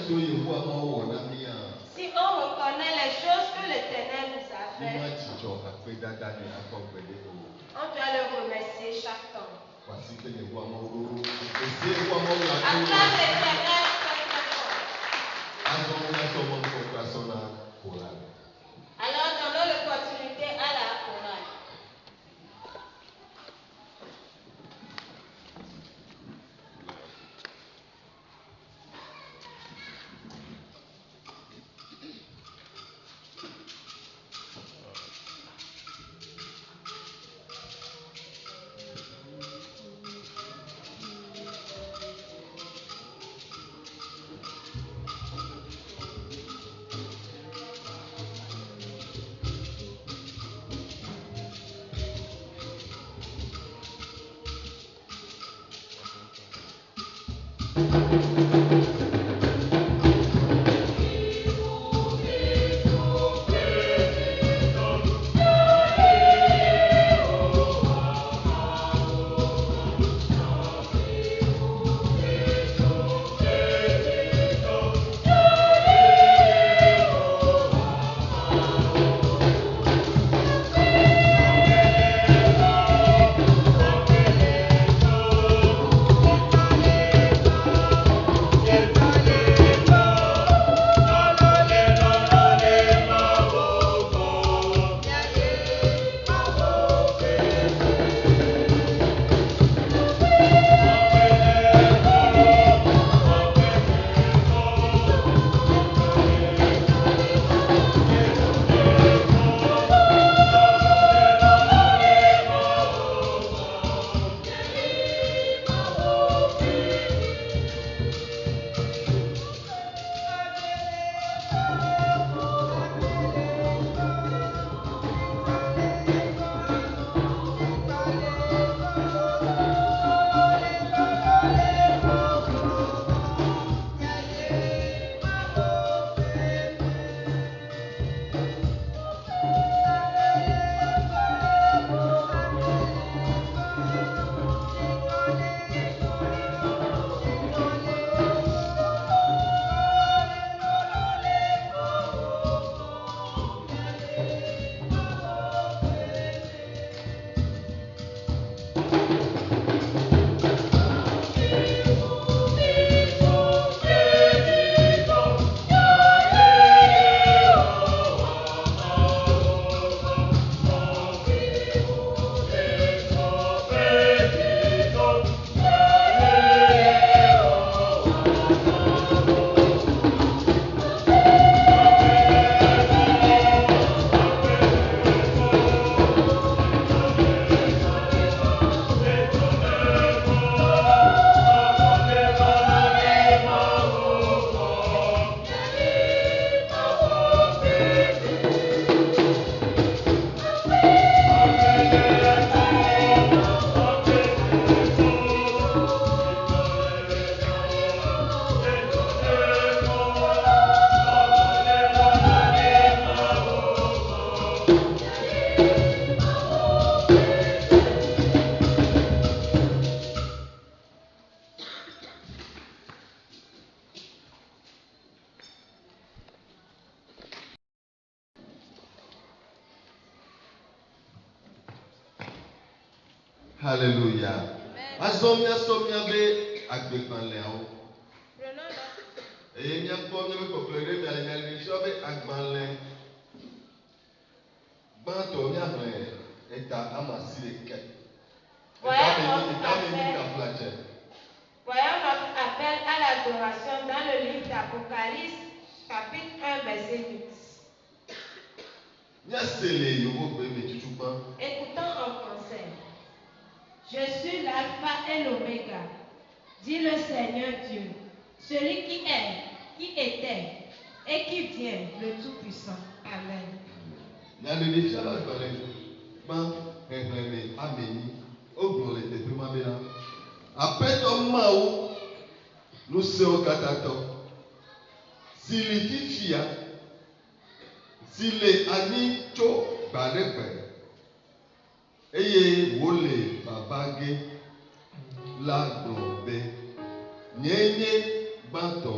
Si on reconnaît les choses que l'Éternel nous a fait, on doit le remercier chaque temps. Acclame l'Éternel très fort. Alors donnons l'opportunité à la chorale. Alléluia. Azomia somia be agbekan le awo. Et mia po mia be koklere mi ale mia le so be agbanle. Ban to mia no eta amasi ke. Voyons notre appel à l'adoration dans le livre d'Apocalypse, chapitre 1, verset 8. Écoutons en français. Je suis l'alpha et l'oméga, dit le Seigneur Dieu, celui qui est, qui était et qui vient, le Tout-Puissant. Amen. Nous sommes katato. Si les fifia, si les anicho barepe, eye wole babage la globe, nyenye bato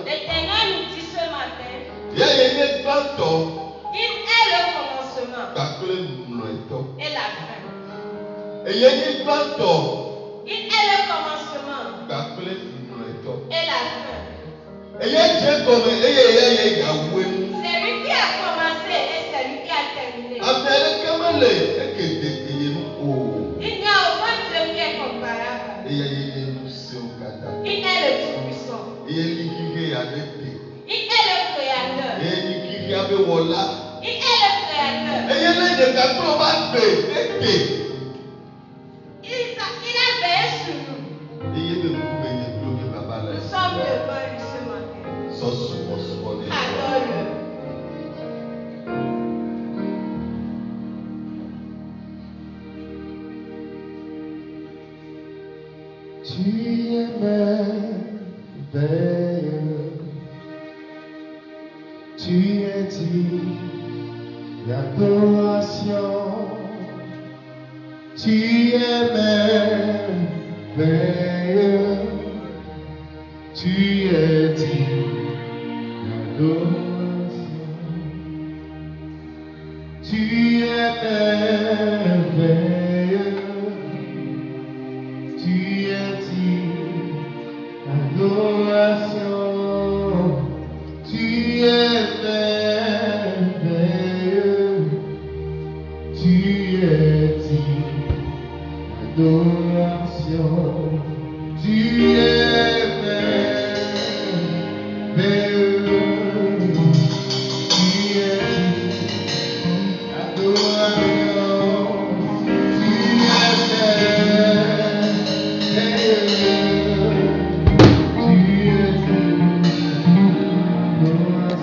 L'Éternel nous dit ce matin, il il est le commencement et la fin. Il est le commencement et la fin. C'est lui qui a commencé et c'est lui qui a terminé. Il n'y a aucun Dieu qui est comparable. Il est le Tout-Puissant. Il est le Créateur. Il est le Créateur. Il a veillé sur nous. Nous sommes devant lui ce matin. Adore-le. Tu es merveilleux, tu es digne d'adoration, tu es merveilleux, tu es digne d'adoration, tu es merveilleux. Tu es digne d'adoration, tu es merveilleux, tu es digne d'adoration, tu es merveilleux, tu es digne d'adoration,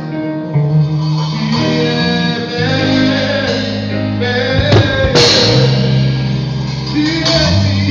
tu es Tu es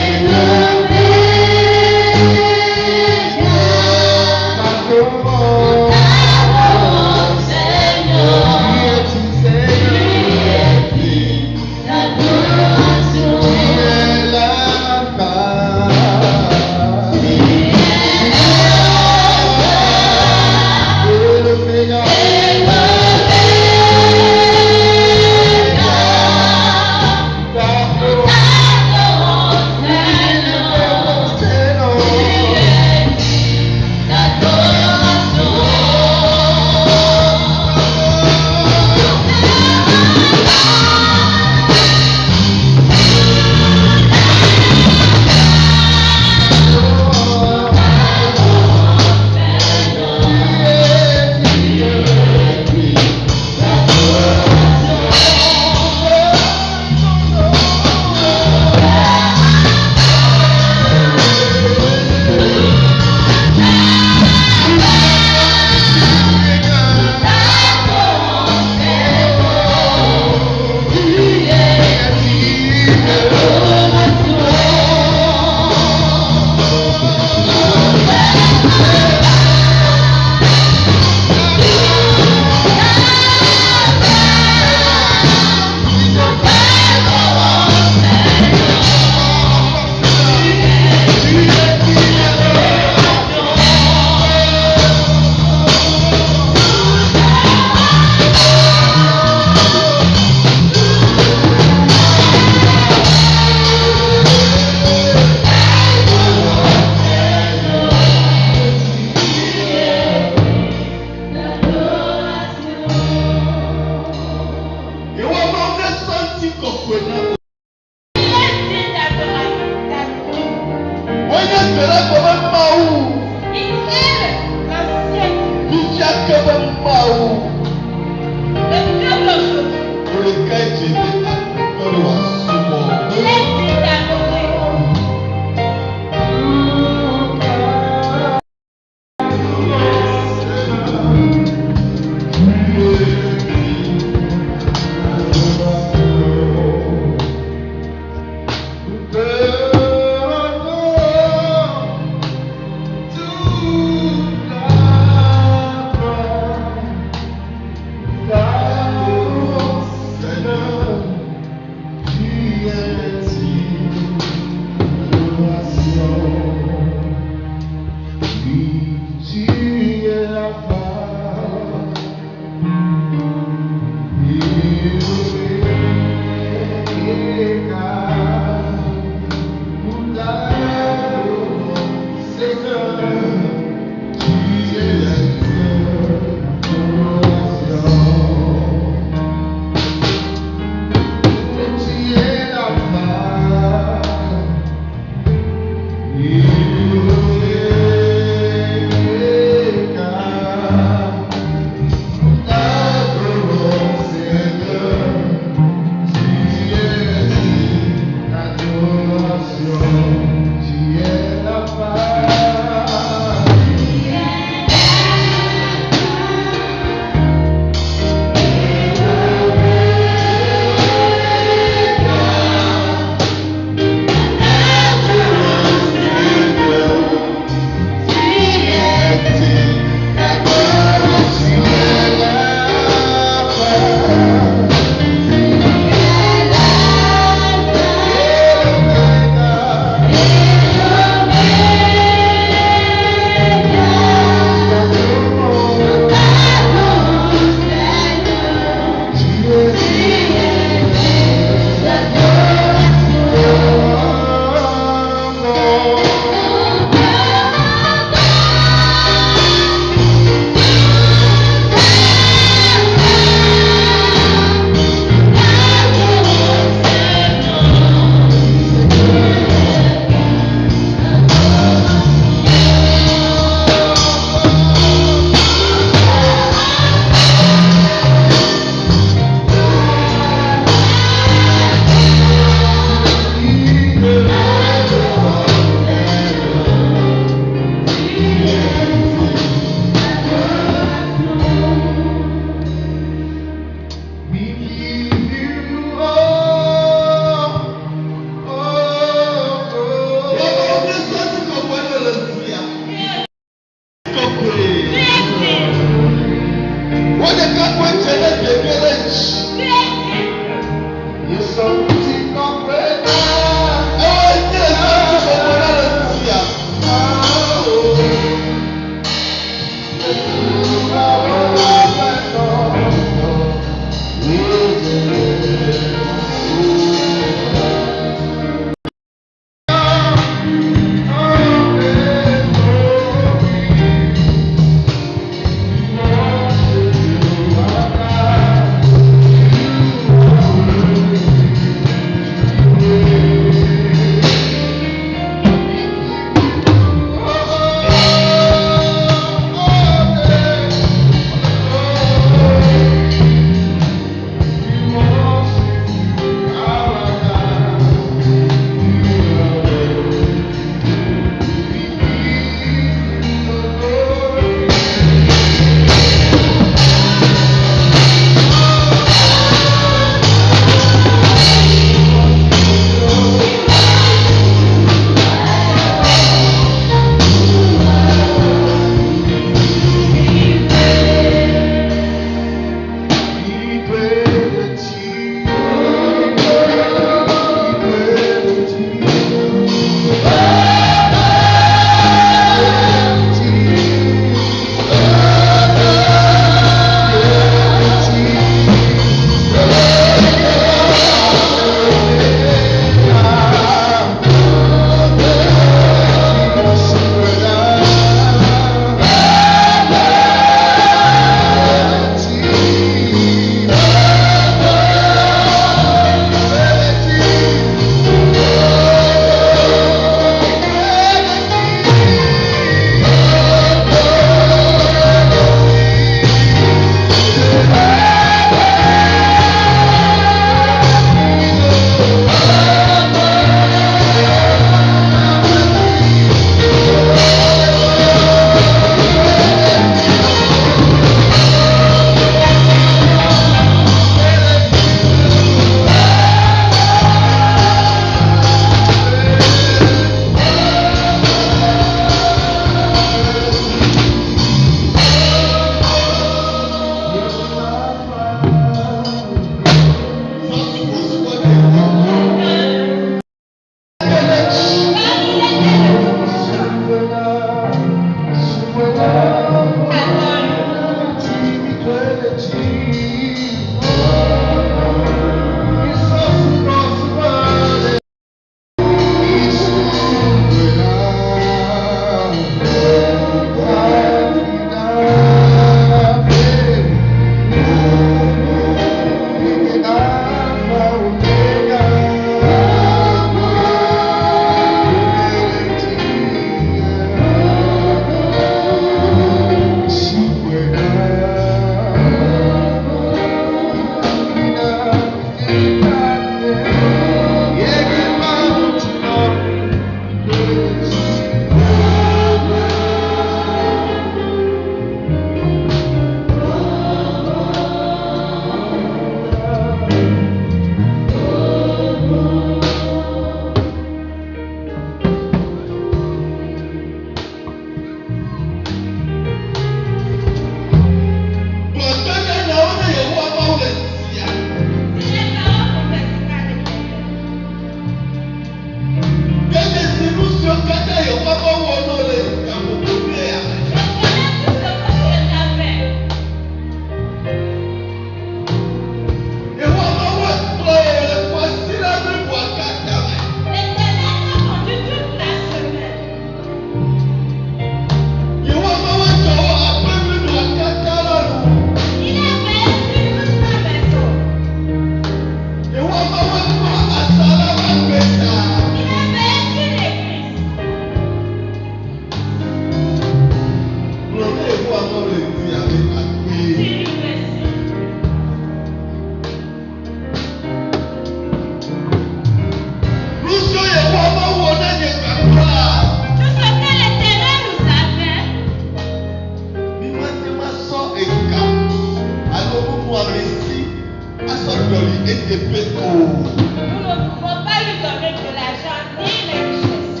et de péco. Nous ne pouvons pas lui donner de l'argent ni les richesses.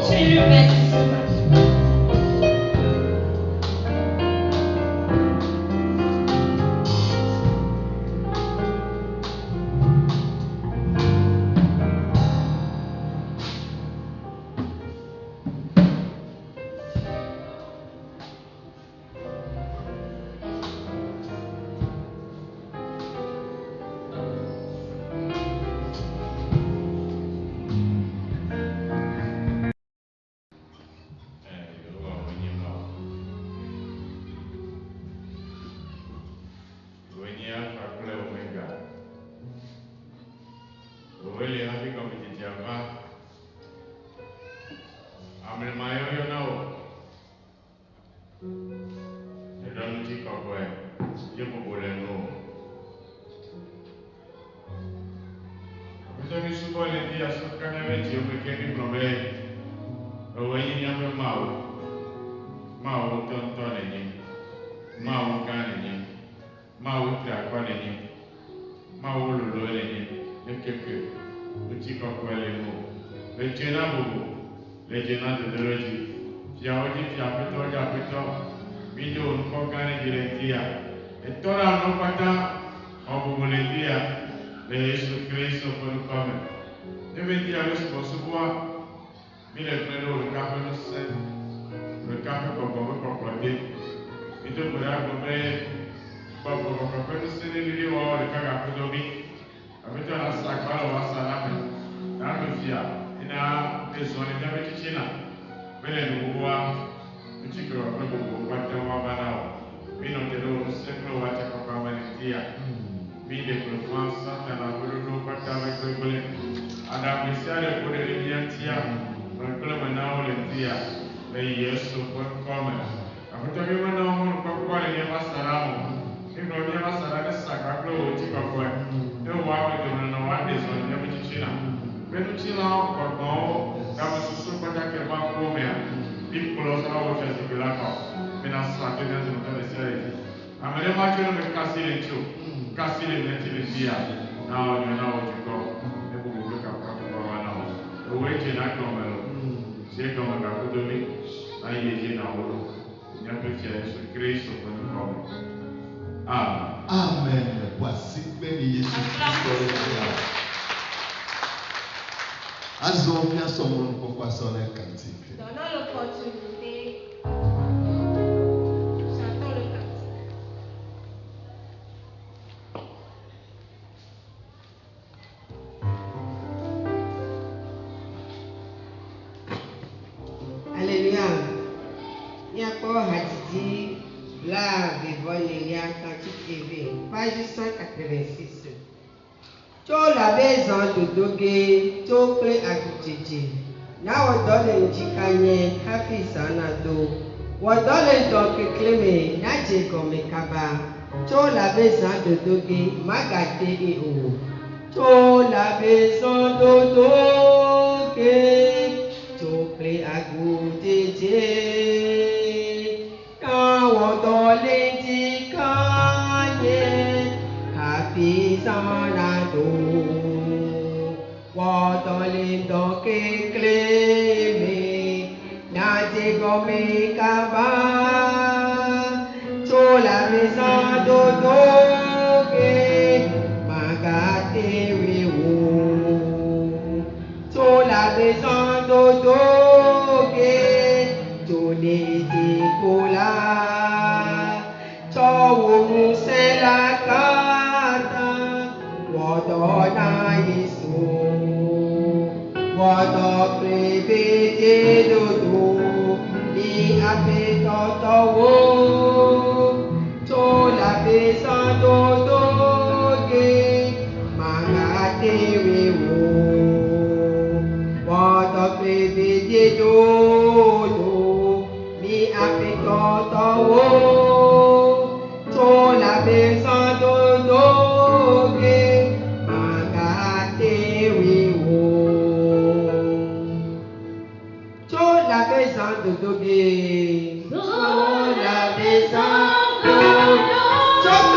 Tu lui verses ce matin. Amen. Voici béni Jésus Christ. Azon bien son monde pourquoi son est cantique. Donnons l'opportunité. Chantons le cantique. Alléluia. Il y a encore Hadidi, là, Vivon, il y a cantique élevé. Page 186. Cho la maison de Doge, to kle akutete. Na wadole njikanye, hafi sana do. Wadole doke kleme, na jegome kaba. Cho la maison de Doge, magate e o. Cho la maison de Doge, to kle akutete. Na wadole njikanye, hafi sana do. Wadolindo ke kleme na jegome kaba chola mesando doge magate wewo chola mesando doge jone dikola chowo musela kata wadona yesu wado krebe dodo ni apetoto wo to la besan dodo ge magate wewo wado krebe dodo ni apetoto wo to la besan dodo ge magate wewo. La maison de Doge. La maison de Doge.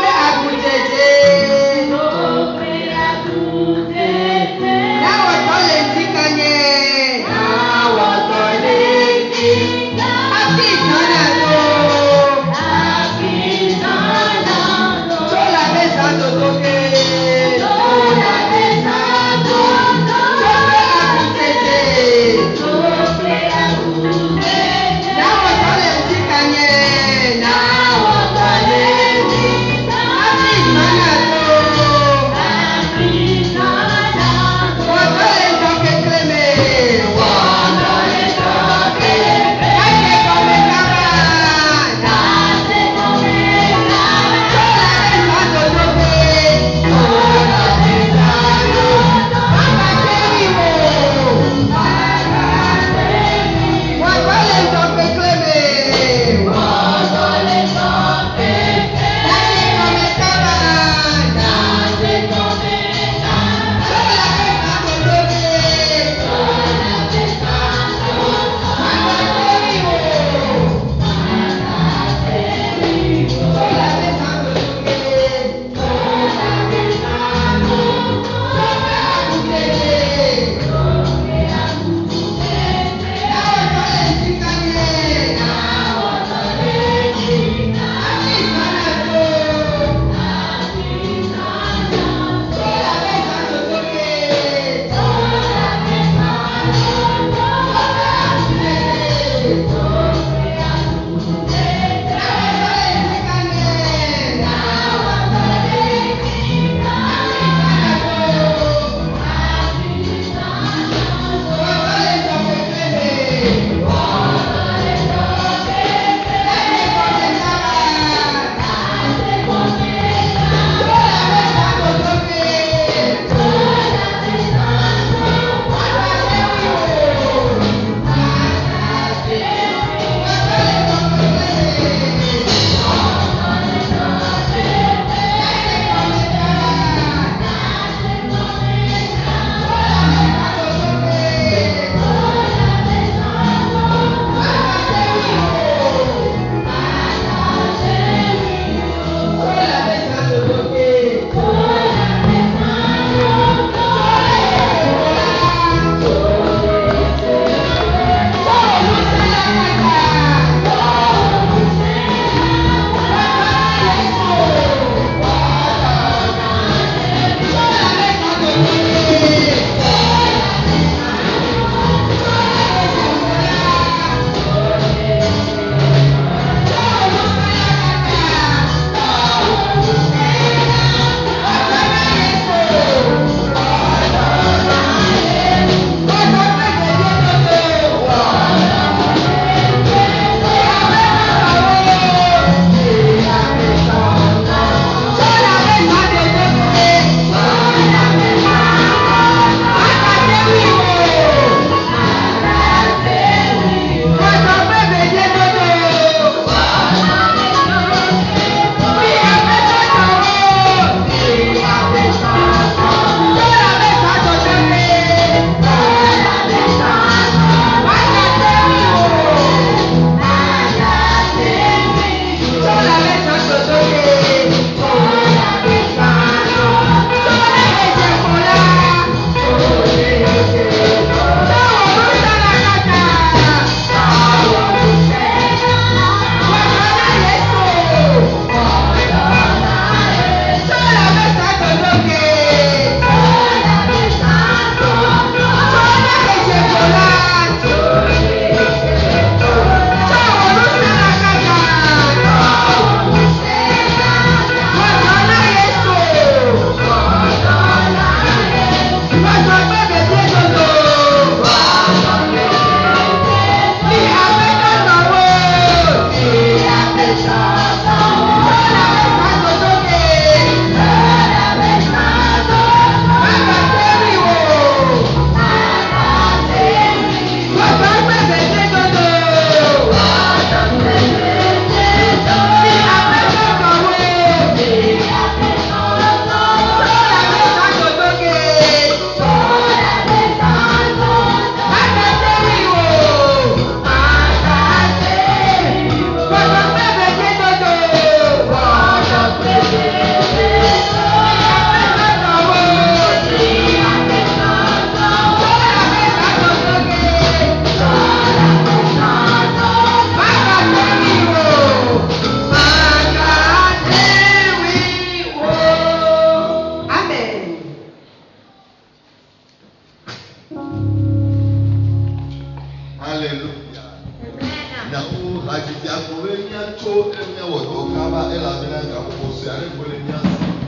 la didi akɔwe nya tso enya wɔdɔ kaba elabena gakoko si ale wole nya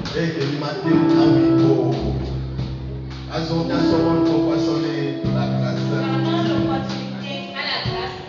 si eye ma te ami o azɔ nya sɔmɔ nufɔ kpasɔ ne la klasi la. Vraiment l'opportunité à la grâce.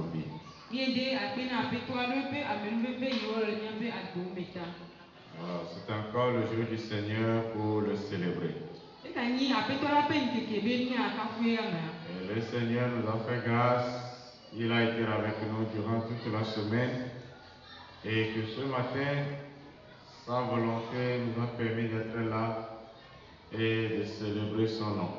nos vies. Alors, c'est encore le jour du Seigneur pour le célébrer. Et le Seigneur nous a fait grâce. Il a été avec nous durant toute la semaine. Et que ce matin, sa volonté nous a permis d'être là et de célébrer son nom.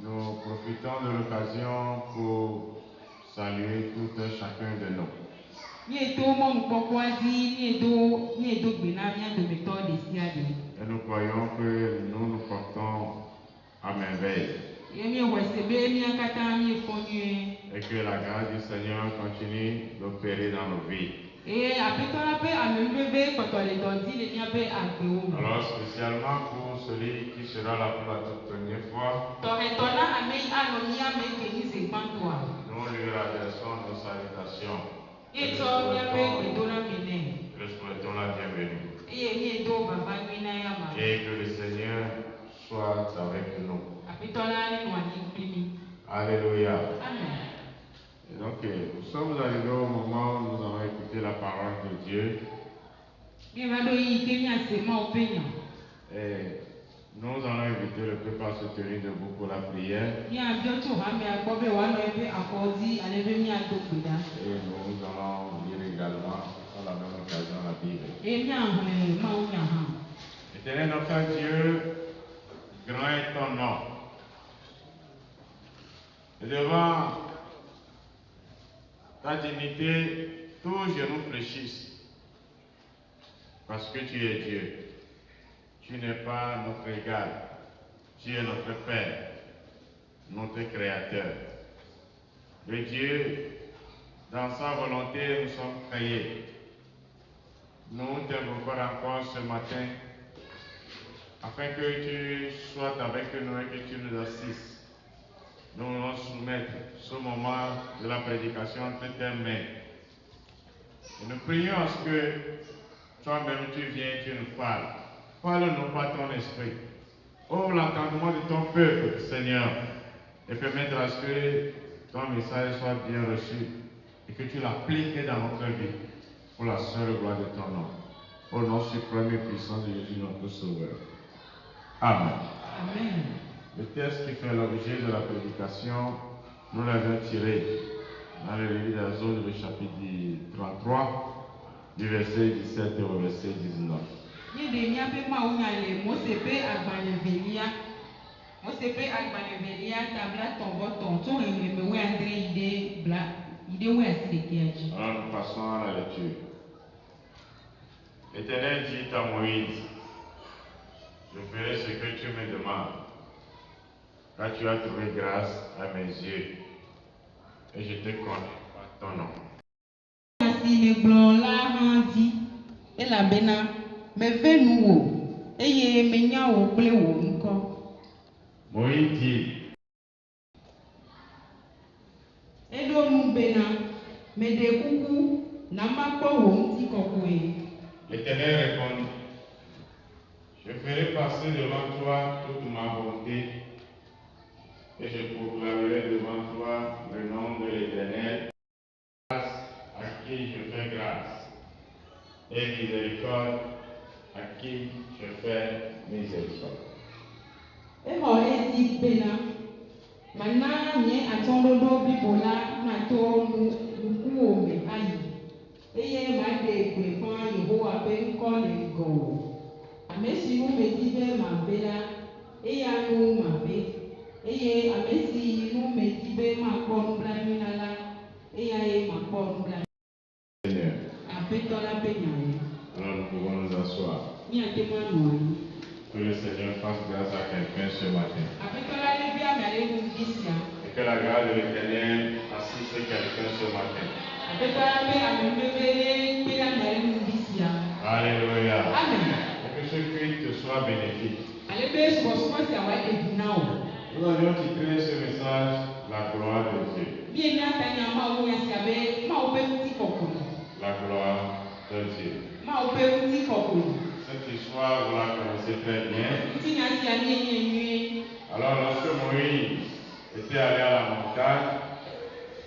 Nous profitons de l'occasion pour saluer tout un chacun de nous. Et nous croyons que nous portons à merveille. Et que la grâce du Seigneur continue d'opérer dans nos vies. Alors spécialement pour celui qui sera là pour la toute première fois, nous lui adressons nos salutations. Et nous souhaitons la bienvenue. Et que le Seigneur soit avec nous. Alléluia. Et donc, nous sommes arrivés au moment où nous allons écouter la parole de Dieu. Et nous allons inviter le peuple à se tenir debout pour la prière. Et nous allons lire également à la même occasion la Bible. Éternel notre Dieu, grand est ton nom. Et devant ta dignité, tous genoux fléchissent. Parce que tu es Dieu. Tu n'es pas notre égal. Tu es notre Père, notre Créateur. Le Dieu, dans sa volonté, nous sommes créés. Nous t'invoquons encore ce matin afin que tu sois avec nous et que tu nous assistes. Nous allons soumettre ce moment de la prédication entre tes mains. Et nous prions à ce que toi-même tu viens, tu nous parles. Parle-nous par ton esprit. Ouvre l'entendement de ton peuple, Seigneur, et permettre à ce que ton message soit bien reçu et que tu l'appliques dans notre vie pour la seule gloire de ton nom. Au nom suprême et puissant de Jésus, notre Sauveur. Amen. Amen. Le texte qui fait l'objet de la prédication, nous l'avons tiré dans le livre d'Exode, le chapitre 33, du verset 17 au verset 19. Alors nous passons à la lecture. L'Éternel dit à Moïse, je ferai ce que tu me demandes, car tu as trouvé grâce à mes yeux, et je te connais par ton nom. Moïse dit, l'Éternel répondit, je ferai passer devant toi toute ma bonté, et je proclamerai devant toi le nom de l'Éternel, grâce à qui je fais grâce, et miséricorde à qui je fais miséricorde. Seigneur. Alors nous pouvons nous asseoir. Que le Seigneur fasse grâce à quelqu'un ce matin. Et que la grâce de l'Éternel assiste quelqu'un ce matin. Alléluia. Et que ce culte soit bénéfique. Nous avions titré ce message la gloire de Dieu. La gloire de Dieu. Cette histoire, vous la connaissez très bien. Iti nya sia nye nye. Alors, lorsque Moïse était allé à la montagne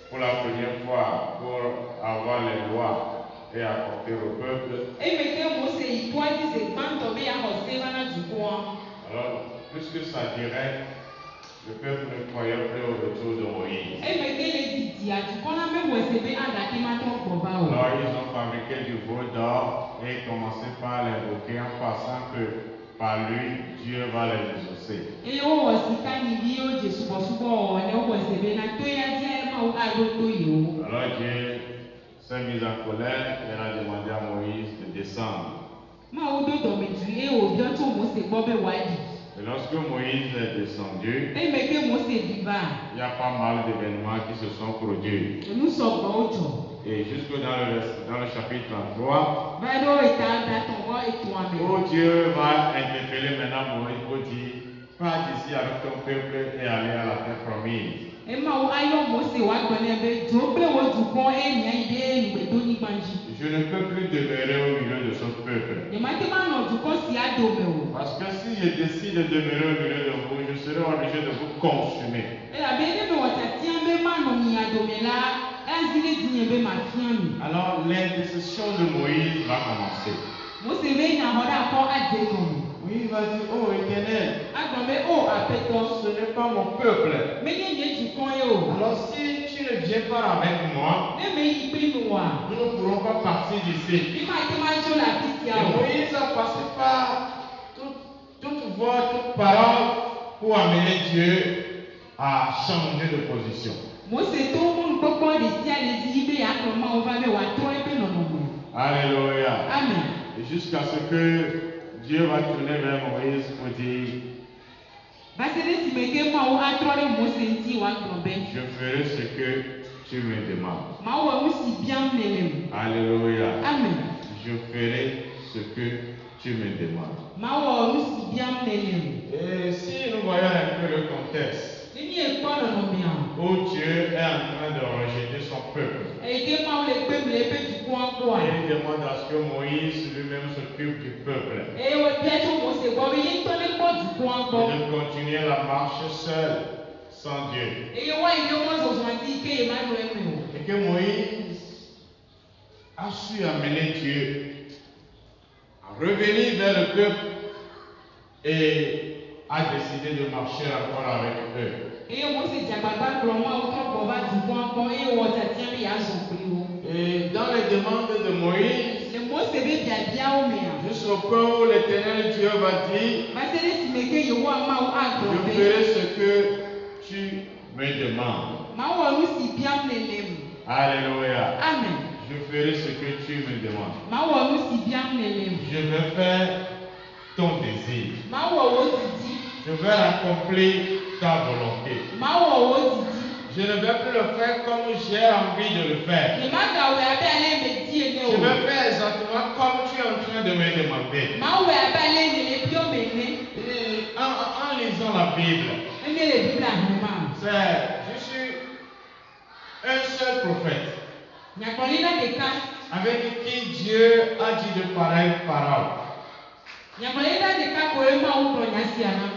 pour la première fois pour avoir les lois et apporter au peuple, Emeke Mose ikwa di se kpanto be ya hose bana dukwa. alors, puisque ça dirait, le peuple ne croyait plus au retour de Moïse. Emeke le didi a dukwa na me wese be ada ki ma to boba o. Alors, ils ont fabriqué du veau d'or et commencé par l'invoquer en pensant que par lui, Dieu va les exaucer. Eye wo sika ni bi o je subo o ne wo wese be na to ya je ma o ado to yo. Alors Dieu s'est mis en colère et a demandé à Moïse de descendre. Ma o do do me ju e o bi o to Mose gbo be wadi. Et lorsque Moïse est descendu, Emeke Mose di ba. il y a pas mal d'événements qui se sont produits. Nous sommes au jour. Et jusque dans le chapitre 33, Va do eta da ton wa et toi où me. Dieu va interpeller maintenant Moïse pour dire, pars d'ici avec ton peuple et aller à la terre promise. E ma o ayo Mose wa gbone be jo pe wo dukwa e nya ide ngbe do ni banji. Je ne peux plus demeurer au milieu de ce peuple. Ye ma te ma no dukwa si ado me o. Parce que si je décide de demeurer au milieu de vous, je serai obligé de vous consumer. E la be de me wa tatia be ma no mi ado me la. Azile dinye be ma fiami. Alors l'intercession de Moïse va commencer. Mose be nya hoda ko ade ko. Moïse va dire, oh Éternel, Agba me o apeto. ce n'est pas mon peuple. Me nye dukwa yo. Alors si tu ne viens pas avec moi, Ne me yi pe mi wa. nous ne pourrons pas partir d'ici. Bi ma te ma jo la Et pitia o. Moïse a passé par toute voie, toute parole pour amener Dieu à changer de position. Mose to mun gbogbo de sia le di be ya ko ma o va be wa to e pe no no mo. Alléluia. Amen. Et jusqu'à ce que Dieu va tourner vers Moïse pour dire, Basede si meke ma o atrore Mose nti wa gbobe. je ferai ce que tu me demandes. Ma o mu si biam nele. Alléluia. Amen. Je ferai ce que tu me demandes. Ma o mu si biam nele. Et si nous voyons un peu le contexte, Ni e ko no no mi a. où Dieu est en train de rejeter son peuple, E ke ma o le pe mi le pe du ko an ko a. et il demande à ce que Moïse lui-même s'occupe du peuple, E wo bia to Mose gbo be yin to le ko du ko an et ko. de continuer la marche seul, sans Dieu. E wa yin mo zo zo anti ke e ma no e mi o. Et que Moïse a su amener Dieu à revenir vers le peuple et a décidé de marcher encore avec eux. E Mose jagbagba gbo ma o to gbo ba du ko an ko e wo tatia be ya zo pri o. Et dans les demandes de Moïse, Le Mose be bia o me a. jusqu'au point où l'Éternel Dieu va dire, Basede si meke ye wa ma o je agbobe. ferai ce que tu me demandes. Ma o mu si biam nele mu. Alléluia. Amen. Je ferai ce que tu me demandes. Ma o mu si biam nele mu. Je vais faire ton désir. Ma o wo didi. Je vais accomplir ta volonté. Ma o wo didi. Je ne vais plus le faire comme j'ai envie de le faire. Ye ma ga we abe ale me di ene Je o. vais faire exactement comme tu es en train de me demander. Ma we abe ale ne le bio me ne. Et en lisant la Bible, Ene le bibla huma. je suis un seul prophète Nyakolina de ka. avec qui Dieu a dit de pareilles paroles. Nyakolina de ka ko e ma o to nyasiana.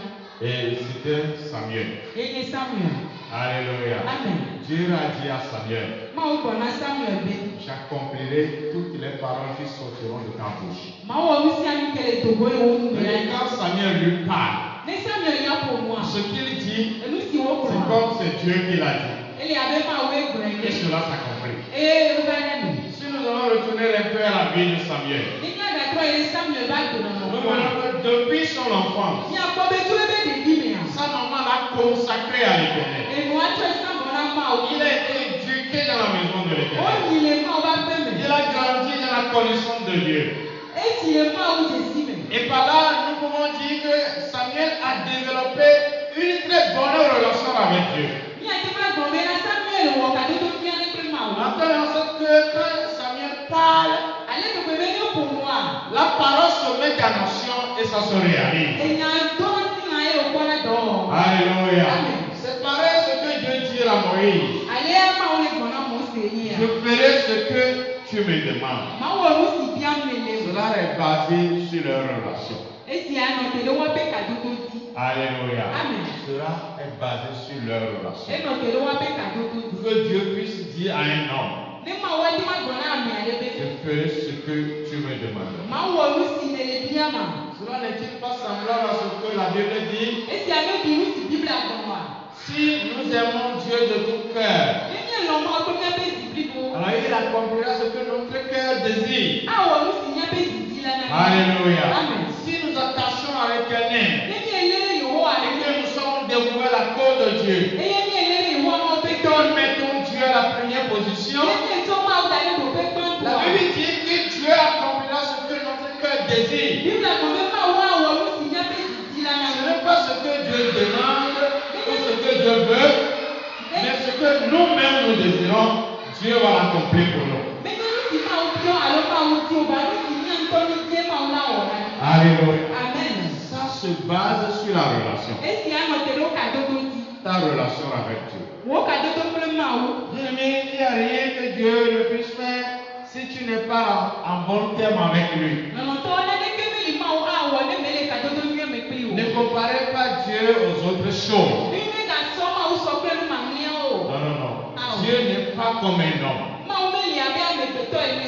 Et c'était Samuel. Ene Samuel. Alléluia. Amen. Dieu a dit à Samuel, Ma o to na Samuel be. j'accomplirai toutes les paroles qui sortiront de ta bouche. Ma o mu si ani kele to bo e wo mu Et me. quand Samuel lui parle, Ne Samuel ya po mo a. ce qu'il dit, Enu si wo c'est ko. comme c'est Dieu qui l'a dit. Ele abe ma we gbre Et ne. cela s'accomplit. E o ba ne mi. Si nous allons retourner un peu à la vie de Samuel, Ni ka da tro e Samuel ba do na nous no. voyons que depuis son enfance, Ni akọ be tu ebe de di me a. sa maman l'a consacré à l'Éternel. Enu a tro sa mo na ma o. Il a été éduqué dans la maison de O l'Éternel. ni le ma o ba pe me. Il a grandi dans la connaissance de Dieu. E ti le ma o je si me. Et par là, nous pouvons dire que Samuel a développé une très bonne relation avec Dieu. Ni a te ma gbo me na Samuel wo ka do to fi ani pe ma o. En telle sorte que quand Samuel parle, Ale me pe me ni o po mo a. la parole se met en action et ça se réalise. Enya do ti na e o ko na do. Alléluia. Amen. C'est pareil ce que Dieu dit à Moïse. Ale ma o le gbo na mo se ni a. Je ferai ce que tu me demandes. Ma wo mu si biam ne le Ce mu. cela est basé sur leur relation. Esia no te le wa pe kadodo di. Alléluia. Amen. Cela est basé sur leur relation. E no te le wa pe kadodo di. Pour que Dieu puisse dire à un homme, Ne ma wa di ma gbona ami ale be. je ferai ce que tu me demandes. Ma wo lu si ne le bia ma. Cela n'est-il pas semblable à ce que la Bible dit? Esia no di lu si Bible agbonwa. Si nous aimons Dieu de tout cœur, Emi lo ma ko nya be ziblibo. alors il accomplira ce que notre cœur désire. A wo lu si nya be zibila na. Alléluia. Amen. Si nous attachons avec un Emi elere yo wa et ale. que nous sommes dévoués à la cause de Dieu, Emi elere yo wa mo et pe que ko. nous mettons Dieu à la première position, Emi to ma o da le do pe pan la do. Bible dit que Dieu accomplira ce que notre cœur désire. Bible agbon ma wa wo lu si nya be zibila na. Ce n'est pas ce que Dieu demande ou ce que Dieu veut, mais ce que nous-mêmes nous désirons, Dieu va l'accomplir pour nous. Alléluia. Amen. Ça se base sur la relation. Ta relation avec Dieu. Bien-aimé, il n'y a rien que Dieu ne puisse faire si tu n'es pas en bon terme avec lui. Ne comparez pas Dieu aux autres choses. Non. Dieu n'est pas comme un homme.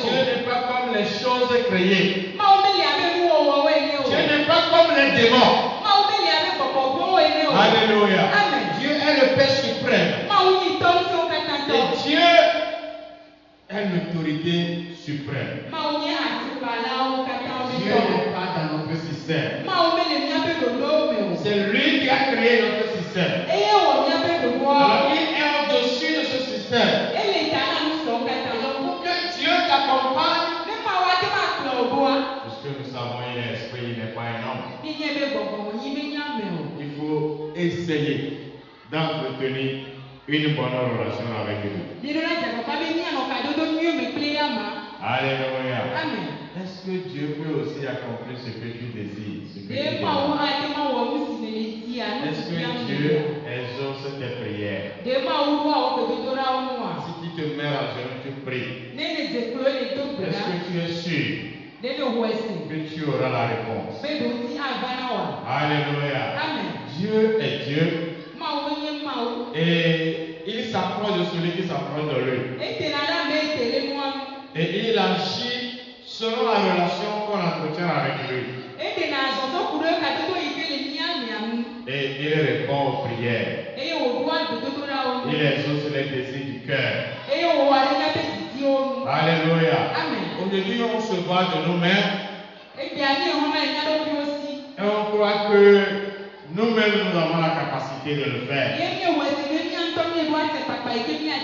Dieu n'est pas comme les choses créées. Dieu n'est pas comme les démons. Alléluia. Dieu est le Père suprême. Et Dieu est l'autorité suprême. Dieu n'est pas dans notre système. C'est lui qui a créé notre système. Alors il est au-dessus de ce système. Pour que Dieu t'accompagne, puisque nous savons qu'il est esprit, il n'est pas un homme. Il faut essayer d'entretenir une bonne relation avec lui. Alléluia. Est-ce que Dieu peut aussi accomplir ce que tu désires? Est-ce que Dieu exauce tes prières? Si tu te mets à genoux, tu pries. Est-ce que tu es sûr que tu auras la réponse? Alléluia. Dieu est Dieu. Et il s'approche de celui qui s'approche de lui. Et il agit selon la relation qu'on entretient avec lui. Et il répond aux prières. Il exauce les désirs du cœur. Alléluia. Aujourd'hui, on se voit de nous-mêmes. Et on croit que nous-mêmes, nous avons la capacité de le faire.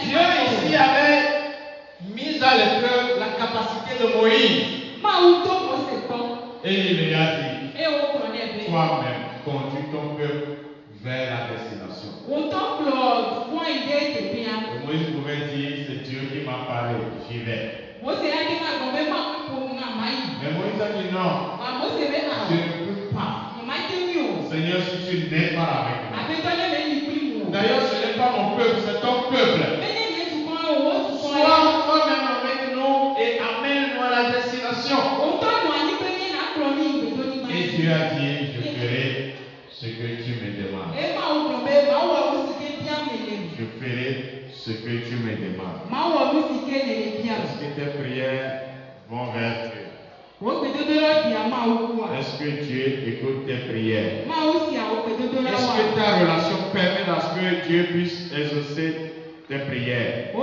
Dieu ici avait mis à l'épreuve la capacité de Moïse. Et il lui a dit, toi-même, conduis ton peuple vers la destination. Et Moïse pouvait dire, c'est Dieu qui m'a parlé, j'y vais. Mais Moïse a dit non, je ne peux pas. Seigneur, si tu n'es pas avec moi. D'ailleurs, ce n'est pas mon peuple, c'est ton peuple. Sois toi-même avec nous et amène-nous à la destination. Et Dieu a dit, je ferai ce que tu me demandes. Je ferai ce que tu me demandes. Est-ce que tes prières vont vers Dieu? Est-ce que Dieu écoute tes prières? Est-ce que ta relation permet à ce que Dieu puisse exaucer tes prières? Je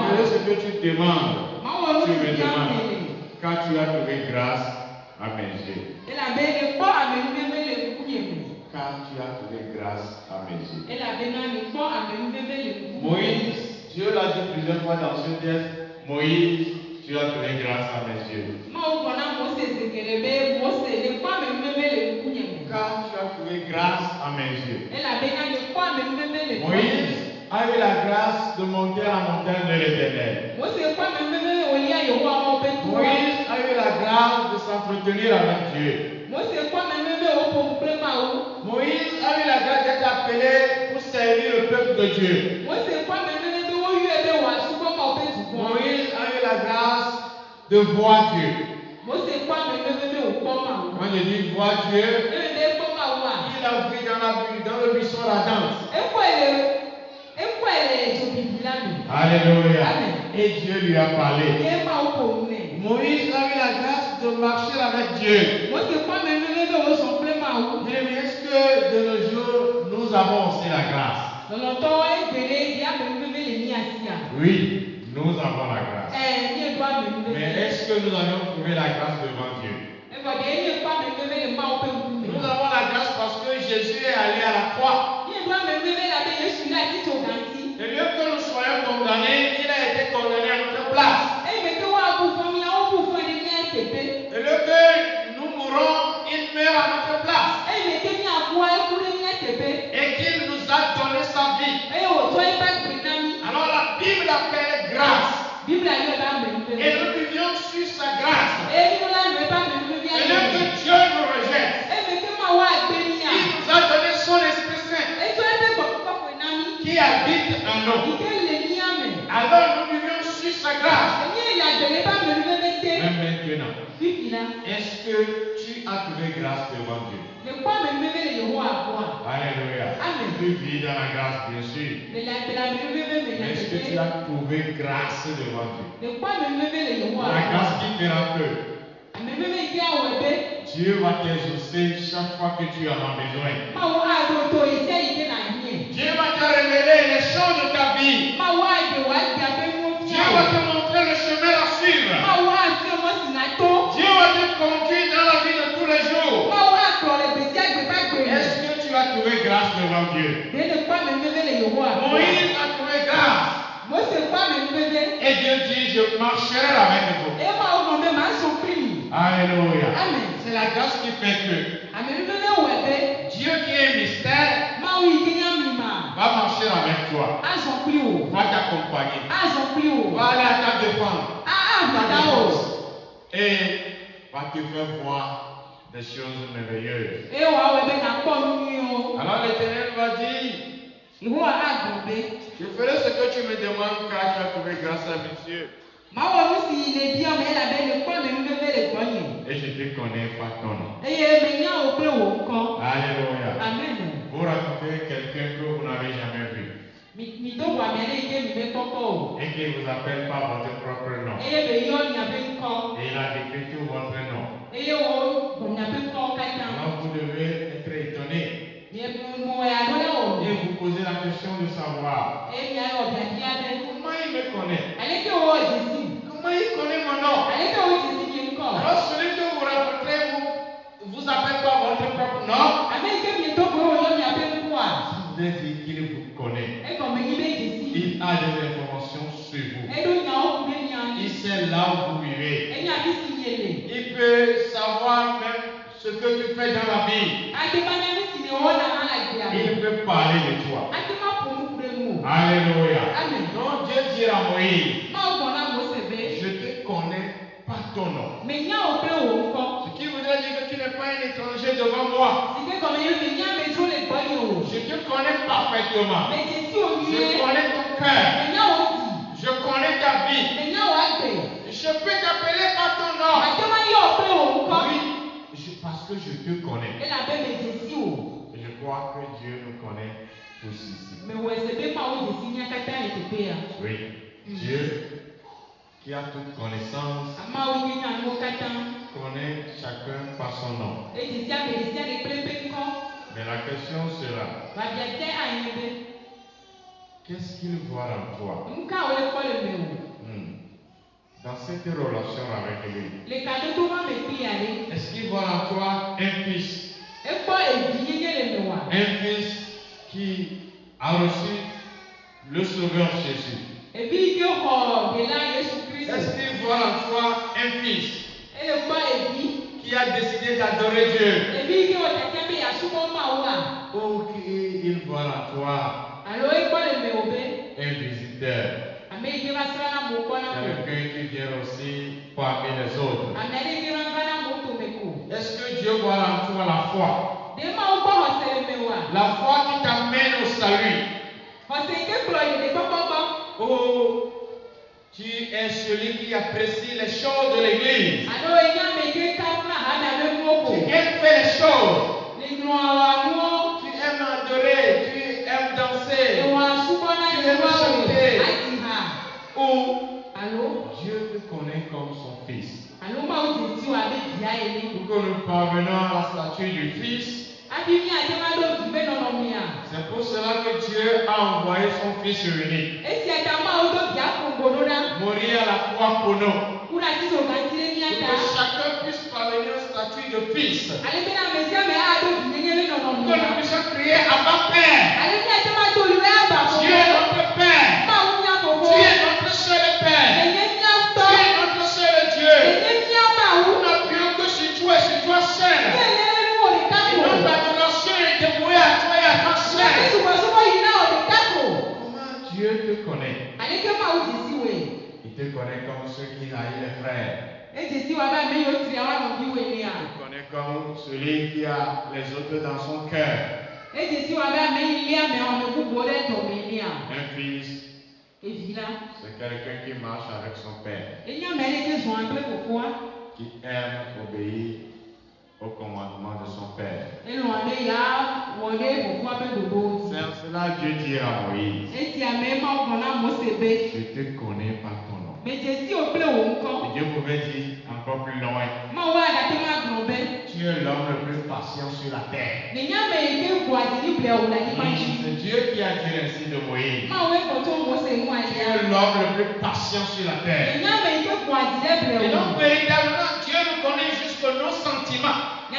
ferai ce que tu demandes. Tu me demandes. Quand tu as trouvé grâce à mes yeux. Quand tu as trouvé grâce à mes yeux. Moïse, Dieu l'a dit plusieurs fois dans ce texte, Moïse, tu as trouvé grâce à mes yeux. Quand tu as trouvé grâce à mes yeux. Moïse a eu la grâce de monter à la montagne de l'Éternel. Moïse a eu la grâce de s'entretenir avec Dieu. Moïse a eu la grâce d'être appelé pour servir le peuple de Dieu. Moïse a eu la grâce de voir Dieu. Moi, c'est quoi me lever au coma? Quand je dis voir Dieu, Le coma, il a vu dans le buisson la danse. et quoi elle est Alléluia. Amen. Et Dieu lui a parlé. Et pas au commun. Moïse a eu la grâce de marcher avec Dieu. Moi, c'est quoi me lever au simplement? Mais est-ce que de nos jours, nous avons aussi la grâce? Dans le temps, elle venait, il y a me lever les niasia. Oui, nous avons la grâce. Il doit me lever. Mais est-ce que nous avons trouvé la grâce devant Dieu? Il pas me lever les mains au peu. Nous avons la grâce parce que Jésus est allé à la croix. Il doit me lever la paix, je suis là, qui sont gentils. Et lieu que nous soyons condamnés, il a été condamné à notre place. Et mais que moi, pour famille, on pour faire des liens, c'est fait. Et lieu que nous mourons, il meurt à notre place. Et mais que ni à quoi, et pour les liens, c'est fait. Et qu'il nous a donné sa vie. Et au toi, il pas de prénami. Alors la Bible appelle grâce. Bible a eu pas me lever. Et nous vivions sur sa grâce. Et nous là, ne pas me lever. Et lieu que Dieu nous rejette, Et mais que moi, ouais, bénia. il nous a donné son Esprit Saint Et toi, il peut pas prénami. qui habite en nous. Il peut les liens, mais. Alors nous vivions sur sa grâce. Il a donné pas me lever, mais t'es. Même maintenant, Puis là. est-ce que tu as trouvé grâce devant Dieu? Ne pas me lever le roi à quoi. Alléluia. Amen. Tu vis dans la grâce, bien sûr. Mais la me lever, mais Mais est-ce que tu as trouvé grâce devant Dieu? ne pas me lever le roi. La grâce qui fera que Me lever, il y a un bébé. Dieu va t'exaucer chaque fois que tu en as besoin. Ma wa doto ise ide na nie. Dieu va te révéler les choses de ta vie. Ma wa de wa dia be mo Dieu va te montrer le chemin à suivre. Ma wa se mo sinato. Dieu va te conduire dans la vie de tous les jours. Ma wa ko le besi agbe ba gbe. Est-ce que tu as trouvé grâce devant Dieu? De ne pas me lever le Yehova. Moïse a trouvé grâce. Moi c'est pas me lever. Et Dieu dit, je marcherai avec vous. Et ma o me ma so primi. Alléluia. Amen. C'est la grâce qui fait que A me lever le webe. Dieu qui est mystère Ma wi kinya mi ma. va marcher avec toi, A so pri o. va t'accompagner, A so pri o. va aller à ta défense Bada o. et va te faire voir des choses merveilleuses. E wa webe na po nu o. Alors l'Éternel va dire, Iwo a gbe. je ferai ce que tu me demandes car tu as trouvé grâce à mes yeux. Ma wa mu si le bien mais la be le kwa me lever le gboyin. Et je te connais par ton nom. Eye me nya o pe wo nko. Alléluia. Amen. Vous racontez quelqu'un que vous n'avez jamais vu Mi to wa me le ike mi be koko o. et qui ne vous appelle pas votre propre nom. Eye be yo nya be nko. Et il a décrit tout votre nom. Eye wo bo nya be nko ka nya. Alors vous devez être étonné Mi mo ya do le o. et vous poser la question de savoir E mi ayo bia bia be. comment il me connaît. Ale ke wo Jésus. Comment il connaît mon nom? Ale ke wo Jésus ki nko. Alors celui que vous rencontrez, vous appelle pas votre propre nom. Amen ke mi to bo yo nya be nko a. Vous êtes dit qu'il vous connaît. E ko me ni be Jésus. Il a des informations sur vous. E do nya o ku be nya Il ni. sait là où vous vivez. E nya bi si yele. Il peut savoir même ce que tu fais dans la vie. Ade ba nya bi si ne wo na ala gbe a. Il peut parler de toi. Ade ma po mu kure mu. Alléluia. Amen. Donc Dieu dit à Moïse, Ma o bona mo se be. je te connais par ton nom. Me nya o pe wo nko. Ce qui voudrait dire que tu n'es pas un étranger devant moi. Sike comme yo me nya me tro le gbani o. Je te connais parfaitement. Me Jésus o ni Je e. connais ton cœur. Me nya o di. Je connais ta vie. Me nya o agbe. Je peux t'appeler par ton nom. Ade ma yo pe wo nko. Oui, parce que je te connais. E la be me Jésus o. Et je crois que Dieu nous connaît tous ici. Me wo se be ma o Jésus nya kata e te pe a. Oui, Dieu qui a toute connaissance Ama o ni nya mo kata. connaît chacun par son nom. E Jésus a me Jésus a le pe pe nko. Mais la question sera, Ba bia te a yin be. qu'est-ce qu'il voit en toi Nka o le ko le me o. dans cette relation avec lui? Le cadeau to ma me pi ale. Est-ce qu'il voit en toi un fils? E ko e bi ye le me wa. Un fils qui a reçu le Sauveur Jésus? Ebi ke ho de la Yesu Est-ce Christ. qu'il voit en toi un fils E le ko e bi. qui a décidé d'adorer Dieu? Ebi ke o tete be ya sumo ma wa. Ou qu'il voit en toi Alo e ko le me obe. un visiteur? Ame ike ba sra na mo ko na ko. Quelqu'un qui vient aussi parmi les autres. Ame ri ke ran na mo to me ko. Est-ce que Dieu voit en toi la foi? De ma o ko ho se le me wa. La foi qui t'amène au salut. Ho se ke klo ye de ko ko ko. Ou Tu es celui qui apprécie les choses de l'église. Tu aimes faire les choses. Tu aimes adorer, tu aimes danser, tu aimes chanter. Ou Dieu te connaît comme son fils. Pour que nous parvenions à la statue du fils, c'est pour cela que Dieu a envoyé son fils unique mourir à la croix pour nous. Pour que chacun puisse parvenir au statut de fils. Que nous puissions crier Abba Père. Dieu est notre Père. Tu es notre seul Père. Tu es notre seul Dieu. Nous n'appuyons que sur toi et sur toi seul. Et notre adoration est dévouée à toi et à toi seul. Comment Dieu te connaît? Il te connaît comme ceux qui haïssent les frères. Il te connaît comme celui qui a les autres dans son cœur. Un fils, c'est quelqu'un qui marche avec son père, qui aime obéir au commandement de son père. C'est en cela que Dieu dit à Moïse, je te connais par ton nom. Et Dieu pouvait dire encore plus loin, tu es l'homme le plus patient sur la terre. C'est Dieu qui a dit ainsi de Moïse. Tu es l'homme le plus patient sur la terre. Et donc véritablement Dieu nous connaît jusqu'à nos sentiments. Il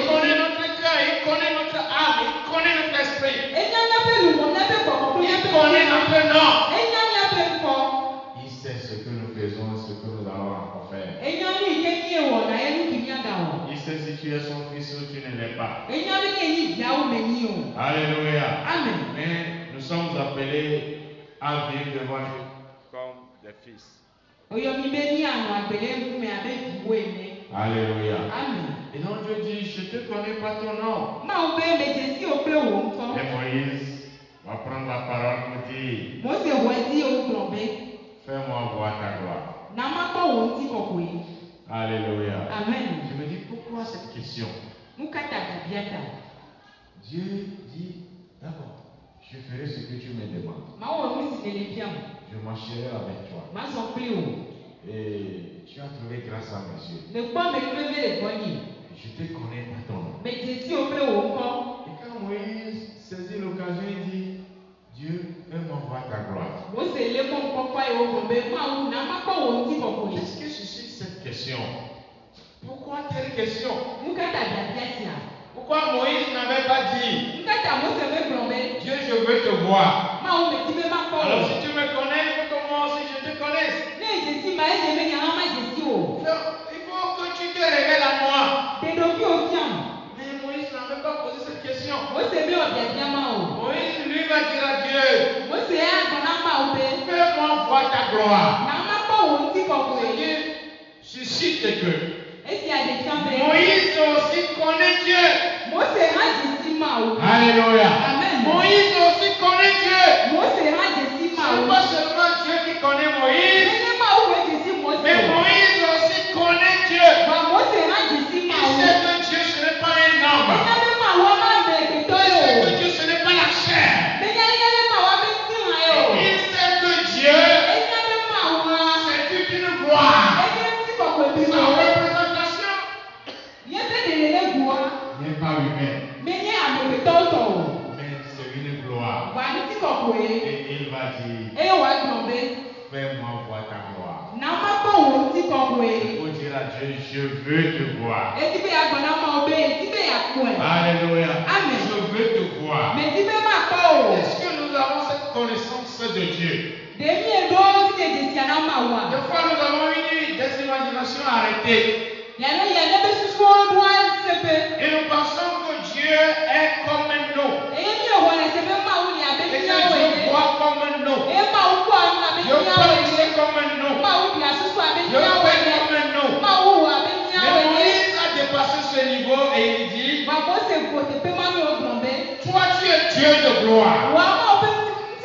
connaît notre cœur, il connaît notre âme, il connaît notre esprit. Il connaît notre nom. Il sait ce que nous faisons, ce que nous allons encore faire. Il sait si tu es son fils ou tu ne l'es pas. Alléluia. Amen. Mais nous sommes appelés à vivre devant lui comme des fils. Alléluia. Amen. Et donc Dieu dit, je te connais pas ton nom. Et Moïse va prendre la parole pour dire, fais-moi voir ta gloire. Alléluia. Amen. Je me dis, pourquoi cette question? Dieu dit, d'accord, je ferai ce que tu me demandes. Je marcherai avec toi. Et tu as trouvé grâce à mes yeux. Je te connais pas ton nom. Et quand Moïse saisit l'occasion, il dit, Dieu, fais-moi voir ta gloire. Qu'est-ce que suscite cette question? Pourquoi telle question? Pourquoi Moïse n'avait pas dit, Dieu, je veux te voir? Alors si tu me connais, il faut que moi aussi je te connaisse. Il faut que tu te révèles à moi. Mais Moïse n'avait pas posé cette question. Moïse lui va dire à Dieu, fais-moi voir ta gloire. Ce qui suscite que Moïse aussi connaît Dieu. Alléluia. Moïse aussi connaît Dieu. Ce n'est pas seulement Dieu qui connaît Moïse, mais Moïse aussi connaît Dieu. Il sait que Dieu ce n'est pas un homme. Il sait que Dieu ce n'est pas la chair. Il sait que Dieu c'est toute une gloire. Sa représentation n'est pas humaine, mais c'est une gloire. Et il va dire, fais-moi voir ta gloire. Il faut dire à Dieu, je veux te voir. Alléluia. Je veux te voir. Est-ce que nous avons cette connaissance de Dieu? Des fois nous avons eu des imaginations arrêtées. Et nous pensons que Dieu est comme nous. Et que Dieu voit comme nous. Dieu parle comme nous. Dieu fait comme nous. Mais Moïse a dépassé ce niveau et il dit, toi tu es Dieu de gloire.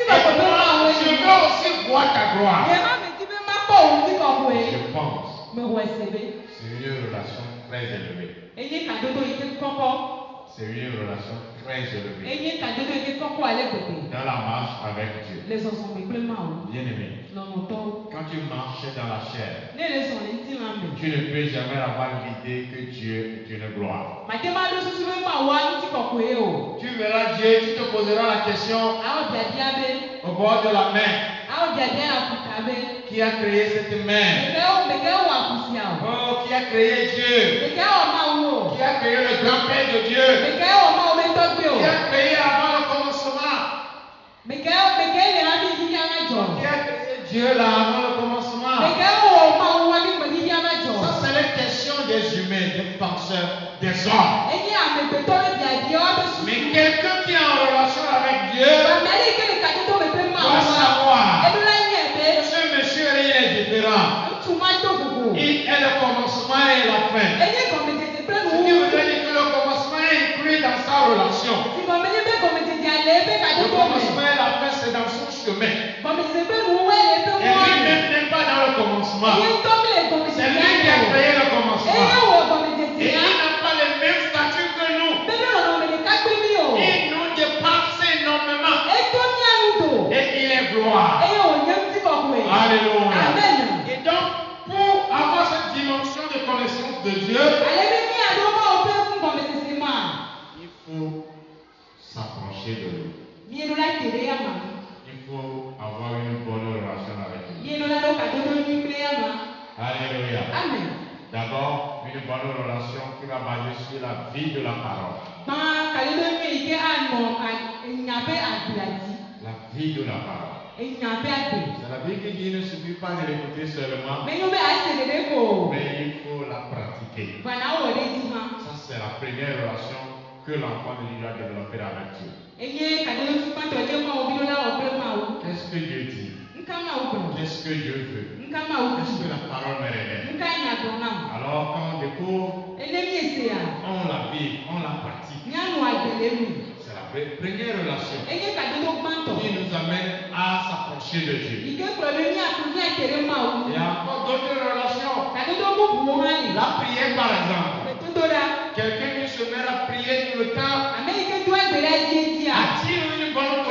Et moi, je veux pense, me wesebe. c'est une relation très élevée. Eye kadodo ike koko. C'est une relation très élevée. Eye kadodo ike koko ale bebe. Dans la marche avec Dieu. Les enfants me plema o. Bien-aimé, Lomoto. quand tu marches dans la chair, Ne les son enti lambe. tu ne peux jamais avoir l'idée que Dieu est une gloire. Matema do susu be ma wa nti koko e o. Tu verras Dieu, tu te poseras la question A o biabia be. au bord de la main. A o biabia na kuta be. Qui a créé cette main? Meke o akusia o. Oh, qui a créé Dieu? Meke o ma wo. Qui a créé le grand-père de Dieu? Meke o ma o be togbe o. Qui a créé avant le commencement? Meke le na bi di ya na jo. Qui a créé Dieu là avant le commencement? Meke o ma o wa ni gbe di ya na jo. Ça, c'est les questions des humains, des penseurs, des hommes. Eye ame pe to le biabia o be susu. Mais quelqu'un qui est en relation avec Dieu Amele ke le kadodo me pe ma doit wa. savoir Edu la nye be. que ce monsieur il est différent. Tuma to gugu. Il est le commencement et la fin. Eye gome te pe Ce qui nu. veut dire que le commencement est inclus dans sa relation. Si gome ni be gome te ale be Le kadodo me. commencement et la fin, c'est dans son chemin. Gome te pe nu we le pe Et mo. lui-même n'est pas dans le commencement. Eye to mi le gome te C'est lui qui a créé le Eye commencement. wo gome te Et il ya. n'a pas le même statut que nous. Bebe lo me le ka pe mi o. Il nous dépasse énormément. E to mi anu do. Et il est gloire. Eye o nye ti koko e. Alléluia. Amen. Et donc, pour avoir cette dimension de connaissance de Dieu, Ale be mi ado ma o pe fun gome te se ma. il faut s'approcher de lui. Mi enu la tere ya ma. Il faut avoir une bonne relation avec lui. Mi enu la do kadodo ni ple ya ma. Alléluia. Amen. D'abord, une bonne relation qui va baser sur la vie de la parole. Gba kadodo ni ike ano nyabe abiati. La vie de la parole. Nyabe ade. C'est la vie qui dit ne suffit pas de l'écouter seulement, Me yo be ase de ko. mais il faut la pratiquer. Bana wo de di ma. Ça, c'est la première relation que l'enfant de Dieu doit développer avec Dieu. Eye kadodo tu panto de ma o bi lo la o pe ma o. Qu'est-ce que Dieu dit? Nka ma o ko. Qu'est-ce que Dieu veut? Nka ma o Qu'est-ce ko. que la parole me révèle? Nka nya do na. Alors, quand on découvre, Ele mi ese ya. on la vit, on la pratique. Nya no agbele mi. C'est la première relation Eye kadodo panto. qui nous amène à s'approcher de Dieu. Ike kuro be ni aku ni atere ma o. Il y a encore d'autres relations. Kadodo bu bu ha ni. La prière, par exemple. Todo da. Quelqu'un qui se met à prier tout le temps Amerike tu agbele di eti a. attire une bonne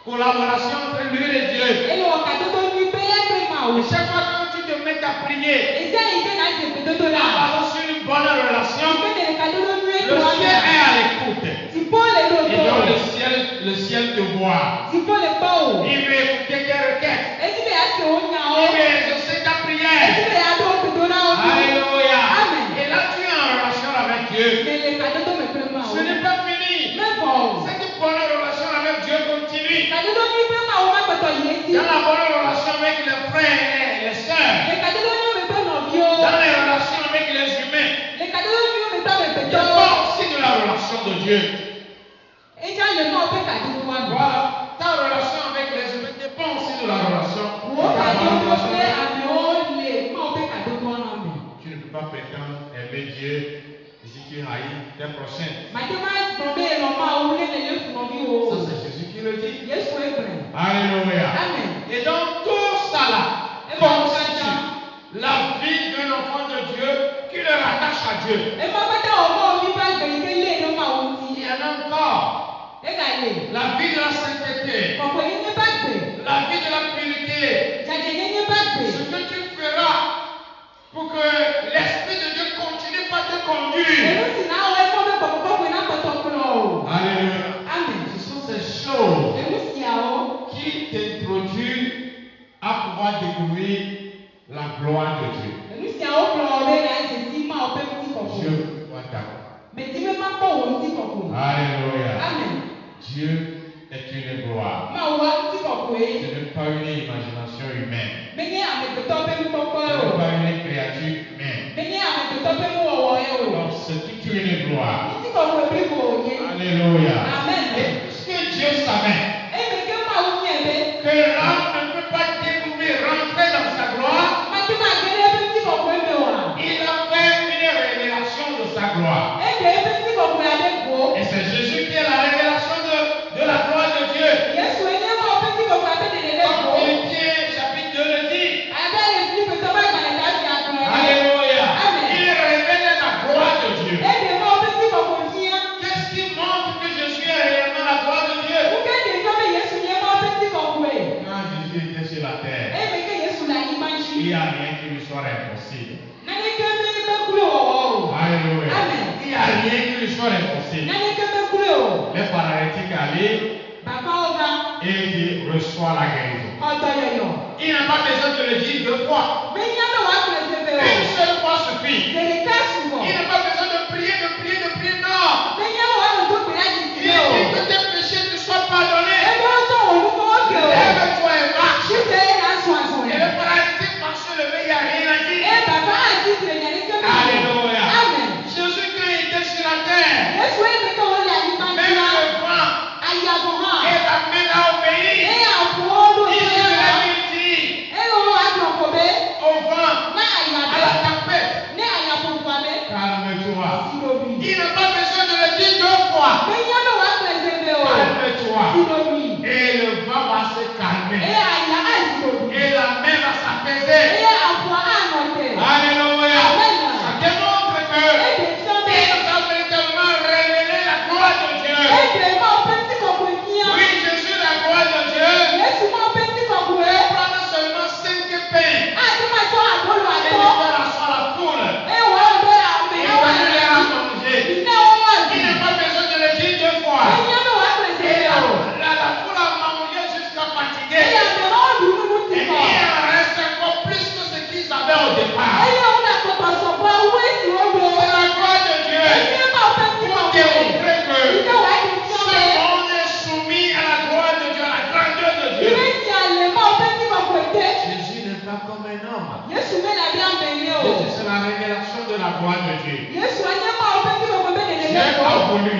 collaboration entre lui et Dieu. Ele o kadodo ni pe ya pe ma o. Et chaque fois que tu te mets à prier, Ese ike na se pe todo en la. basant sur une bonne relation, Ike de kadodo ni e le to ciel a. est à l'écoute. Ti po le do Et donc to. le ciel te voit. Ti po le pa o. Il veut écouter tes requêtes. Eti be ase o nya o. Il veut exaucer ta Eti prière. be ya do pe do na o. Alléluia. Amen. Et là, tu es en relation avec Dieu. Me le kadodo me pe ma o. Ce n'est pas fini. Me bo o. Cette bonne relation avec Dieu continue. Kadodo ni pe ma o ma pe to ye ti. Dans la bonne relation avec les frères et les sœurs. Le kadodo ni me pe no bi o. Dans les relations avec les humains. Le kadodo ni me pe me pe to. Dépend aussi de la relation de Dieu. Eja le ma o pe kadodo wa mi. Voilà. Ta relation avec les humains dépend aussi de la relation. Wo kadodo pe ami o le ma o pe kadodo wa mi. Tu ne peux pas prétendre aimer Dieu et si tu haïs tes prochains. Matema bombe lo ma o le le fu no bi Ça, o. c'est Jésus qui le dit. Yesu e bre. Alléluia. Amen. Et donc, tout ça là constitue la vie d'un enfant de Dieu qui le rattache à Dieu. E ma pata o mo mi pa gbe ke le no ma o Il ti. y en a encore E ga le. la vie de la sainteté, Koko ni ne pa gbe. la vie de la purité. Jaje ni ne pa gbe. Ce que tu feras pour que l'Esprit de Dieu continue par te conduire. Elu si na o e mo be koko koko na poto klo o. Alléluia. Amen. Ce sont ces choses Elu si a o. qui t'introduisent à pouvoir découvrir la gloire de Dieu. Elu si a o klo o be na je si ma o pe ti koko. Dieu soit d'accord. Me ti me ma po o ti koko. Alléluia. Amen. Dieu est une gloire. Ma wa ti koko Ce e. n'est pas une imagination humaine. Me ni ame pe to pe mu koko Ce e n'est o. pas une créature humaine. Me ni ame pe to pe mu wo wo e o. Donc, ce qui est une gloire. Ti koko e pe ko ye. Alléluia. Amen. Et puisque Dieu savait E me ke ma o ni e be. que l'homme ne peut pas découvrir, rentrer dans sa gloire, Ma ti ma gele pe ti koko e me wa. il a fait une révélation de sa gloire. E ke pe ti koko ya be ko. Et c'est Jésus qui est la révélation de la gloire de Dieu. Yesu e ne ma o pe ti koko ya be de le Comme ko. Philippiens chapitre 2 le dit. Ada le ti pe to soit impossible. N'allez que me couler. Les paralytiques allaient Papa Oga. et il reçoit la guérison. Otoyoyo. Il n'a pas besoin de le dire deux fois. Mais il y a le roi préservé. Une seule fois suffit. C'est le cas souvent. Il n'a pas besoin de prier, non. Mais il y a le roi de tout pays à Il dire. dit que tes péchés te soient pardonnés. Et bien, on s'en rend compte. Lève-toi et marche. Je fais la soin. Et le paralytique marche levé, il n'y a rien à dire. Et papa a dit que il y a les que Alléluia. Amen. Jésus, quand il était sur la terre, Yesu eme ka wole même alimantina. le vent Ayagoha. et la mer a obéi. E afuodo Il se ya. lève et dit E o adokobe. au vent, Na à la ayabe. tempête, Ne ayapokwame. calme-toi. Sirobi. Il n'a pas besoin de le dire deux fois. Me yano wa prezebe o. Calme-toi. Sirobi. Et le vent va se E calmer. aya asirobi. Et la mer va s'apaiser. E afua anote. Alléluia. Amen. Ça démontre que E de il fiame. nous a véritablement révélé la gloire de Dieu. E de ma openti kokwenia. Oui, Jésus, la gloire de Dieu. Yesu ma openti kokwe. Prendre seulement 5 pains. A ti ma to agolo Et de ato. faire asseoir la foule. E wa obe a me Et na wa. donner leur à manger. Ine o wa. Il n'a pas besoin de le dire deux fois. Me yano wa Et prezebe o. la foule a mangé jusqu'à E fatiguer. ya me o dunu Et ti ko. il en reste encore plus que ce qu'ils avaient au départ. E ya una ko to so bo we si o do. C'est la gloire de Dieu. E ye ma openti Pour kokwe. démontrer que Ine wa di ce fiame. monde est soumis à la gloire de Dieu, à la grandeur de Dieu. Ine ti ale ma openti kokwe te. Jésus n'est pas comme un homme. Yesu me la bi ambele o. Jésus, c'est la révélation de la gloire de Dieu. Yesu anye ma openti kokwe be de Dieu le ko. a voulu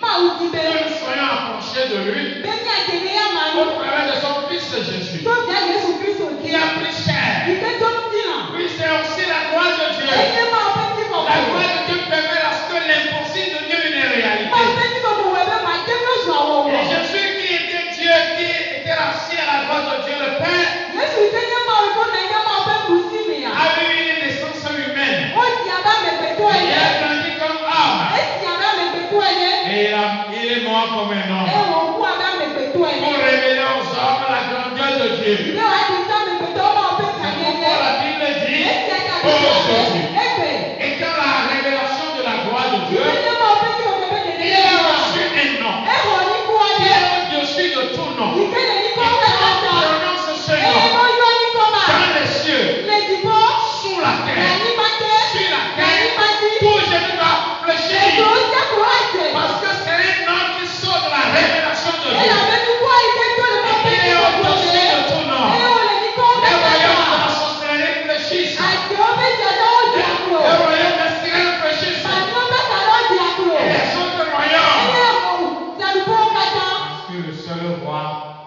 Ma uti be. que nous soyons approchés de lui Be ni atele ya ma au nu. travers de son Fils Jésus, To dia Yesu Kristo qui ti. a pris chair. Ike to ti na. Oui, c'est aussi la gloire de Dieu. E ye ma openti La kokwe. gloire de Dieu permet à ce que l'impossible devienne une réalité. Ma openti kokwe we be ma je no so awo wo. Et Jésus qui était Dieu, qui était assis à la droite de Dieu le Père, Yesu ite nye ma ko na nye ma openti si mi ya. a eu une naissance humaine. O ti aba me pe to Il ye. a grandi comme homme. E ti aba me pe to ye. Et il est mort comme un E homme. wo ku aba me pe to Pour ye. révéler aux hommes la grandeur de Dieu. Ine wa di ta me pe to ma openti C'est ye pourquoi ye. la Bible E dit, ti aka oh Jésus, Ebe. étant la révélation de la gloire de Dieu, Ine nye ma openti kokwe be de il le a ko. reçu un nom. E ho ni ku Il ye. est au-dessus de tout nom. Ike le ni ko Et ka quand ta. on prononce ce E nom mo yo ni ko ma. dans les cieux, Le di bo. sous la Na terre, ni ma te. sur la Na ni terre, ma ti. tout genou va E to fléchir. se ko ate. Parce que c'est un nom qui sort de la révélation de E Dieu. la me ni ko ite to le ma Et il openti est kokwe. au-dessus de tout nom. E o le ni ko Les ka royaumes de ta. la sorcellerie fléchissent. Ati o be ja ta o di akro. Les royaumes des sirènes fléchissent. Ma ni o be ta o di akro. Et les autres E royaumes. ye o jalu po ka ta. Parce que le seul roi,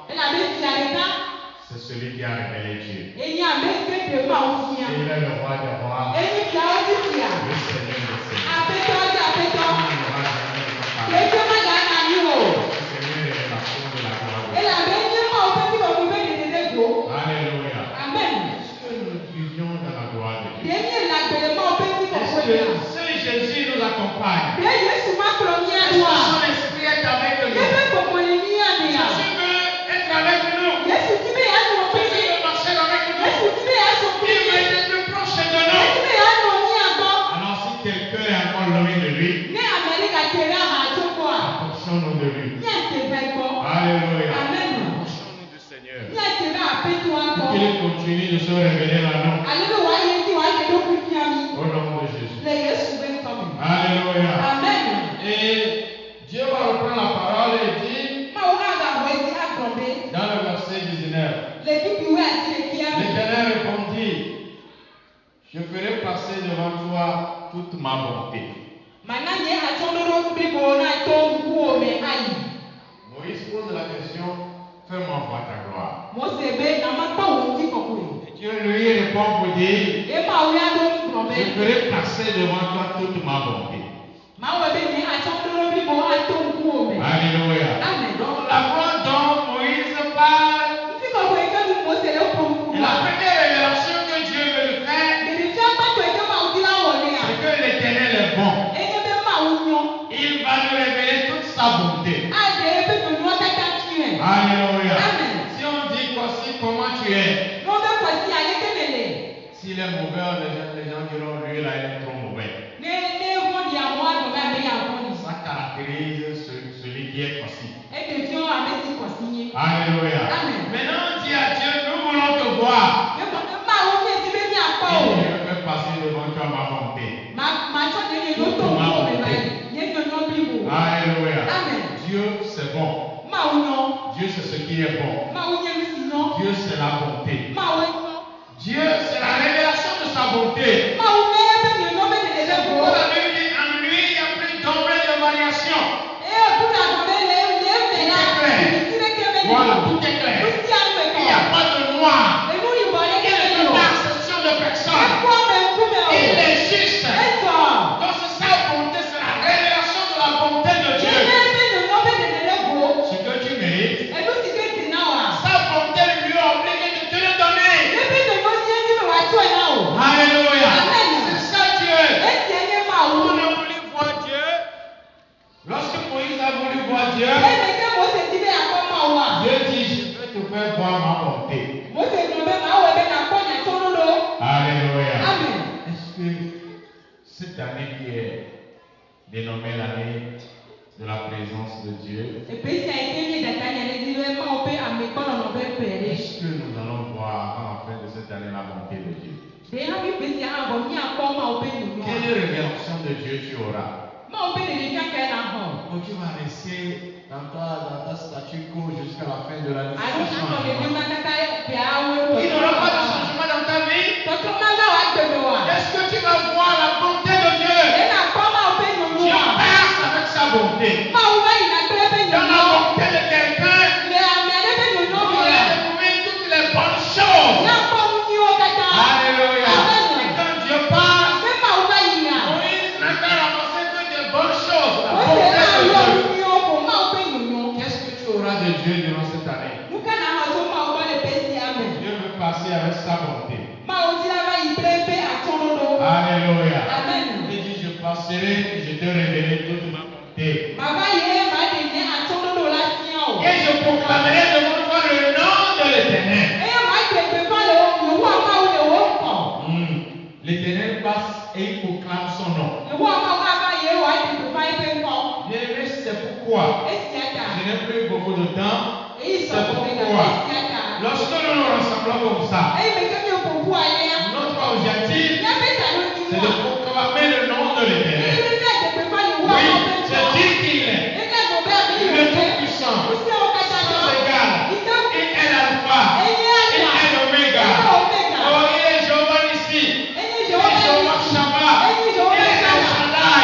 E la be ti ale ta. c'est celui qui a révélé Dieu. E ni a me ke pe ma o fi ya. Et il est le roi des rois, E ni ki a o ti ti ya. le Seigneur des seigneurs. Apeto di apeto. Il ne va jamais nous E parler. ke ma ga na ni o. C'est une révélation de la gloire de E la be ni ma o pe ti kokwe be de le go. Dieu. Alléluia. Amen. Est-ce que nous vivions dans la gloire de Dieu? Deni la gbere ma o pe ti Est-ce kokwe que ya. si Jésus nous accompagne, De Yesu ma kro ni est-ce que adua. son esprit est avec nous? Ebe kokwe ni ani ya. Jésus veut être avec nous. Yesu ti be ya no pe Jésus ni. veut marcher avec nous. Yesu ti be ya so pe Il veut ni. être plus proche de Yesu nous. be ya no ni agbo. Alors si quelqu'un est encore loin de lui, Ní Amẹ́ríkà tẹ̀lé àwọn àjọpọ̀ à. approchons-nous de lui. Ní àtẹ̀bẹ̀ gbọ́. Alléluia. Amen. Approchons-nous du Seigneur. Ní àtẹ̀bẹ̀ àpéjú wa kọ́. Qu'il continue de se révéler à nous. Àlejò wa yẹ kí wàá ṣe lókun kí á mi. Au nom de Jésus. Lè Yéṣu bẹ́ẹ̀ kọ́ mi. Alléluia. Amen. Et Dieu va reprendre la parole et dit Máa wọ́n àgbà wọ̀ ẹ̀dí àgbọ̀dé. dans le verset 19, Lè bíbí wẹ́ àti lè kí á mi. l'Éternel répondit, je ferai passer devant toi toute ma bonté. Màná yẹ àtọ́lóró bíbo náà tó ń kú omi ayì. Moïse pose la question, fais-moi voir ta gloire. Mo sì bẹ́ nàmá gbọ́ òun tí kọ̀kọ́ yìí. Et Dieu lui répond pour dire, Èèmà wí adó ń gbọ̀n je bẹ́ẹ̀. ferai passer devant toi toute ma bonté. Màá wọ̀ bẹ́ẹ̀ ní àtọ́lóró bíbo náà tó ń kú omi. Alléluia. Amen. Donc la voix dont Moïse parle, Tí kọ̀kọ́ yìí kẹ́lu mo sì lè kó kú la wa. première révélation que Dieu veut lui faire, Dèdè tí wọ́n gbàgbọ́ ẹ̀jẹ̀ máa ń dín láwọ̀ ni à. c'est que l'Éternel est bon. Ẹ̀jẹ̀ bẹ́ẹ̀ máa ń yan. Il va nous révéler toute sa bonté. Àdè ebe tó ní wọ́n kẹ́kẹ́ kí rẹ̀. Alléluia. Amen. Si on dit voici comment tu es, Wọ́n bẹ́ pọ̀ sí ayé kékeré. s'il est mauvais, les gens diront lui là il est trop mauvais. Ní wọ́n di àwọn àgbọ̀n bá mi yà wọ́n ni. Sa Dieu c'est bon. Dieu c'est ce qui est bon. Dieu c'est la bonté. Dieu c'est la révélation de sa bonté. C'est pourquoi la Bible dit en lui il n'y a plus d'ombre de variation. Voilà, tout est clair. Il n'y a pas de noir. Il n'y a pas d'exception de personne. Il est juste. Donc c'est sa bonté, c'est la révélation de la bonté de Dieu. Ce que tu mérites, sa bonté lui oblige de te le donner. Alléluia. C'est ça Dieu. On a voulu voir Dieu. Lorsque Moïse a voulu voir Dieu, Dieu dit, je vais te faire voir ma bonté. Alléluia. Est-ce que cette année qui est dénommée l'année de la présence de Dieu, est-ce que nous allons voir à la fin de cette année la bonté de Dieu? Quelle révélation de Dieu tu auras? Ou tu vas rester dans ta statu quo jusqu'à la fin de l'année. Il n'y aura pas de changement dans ta vie. Est-ce que tu vas voir la bonté de Dieu? Dieu passe avec sa bonté. Dans la bonté de quelqu'un, vous allez trouver toutes les bonnes choses. Alléluia. Et quand Dieu passe, Moïse n'a qu'à ramasser que des bonnes choses. La bonté de Dieu. Qu'est-ce que tu auras de Dieu durant cette année? Dieu veut passer avec sa bonté. Alléluia. Il dit, je passerai et je te révélerai toute ma bonté. Et je proclamerai devant toi le nom de l'Éternel. L'Éternel passe et il proclame son nom. Bien-aimé, c'est pourquoi je n'ai plus beaucoup de temps. C'est pourquoi lorsque nous nous rassemblons comme ça, notre objectif c'est de proclamer le nom de l'Éternel. Oui, c'est dire qu'il est. Il est tout puissant, sans égal. Il est l'alpha, il est l'oméga. Oh, il est Jéhovah Nissi, il est Jéhovah Shabbat, il est El Shaddai.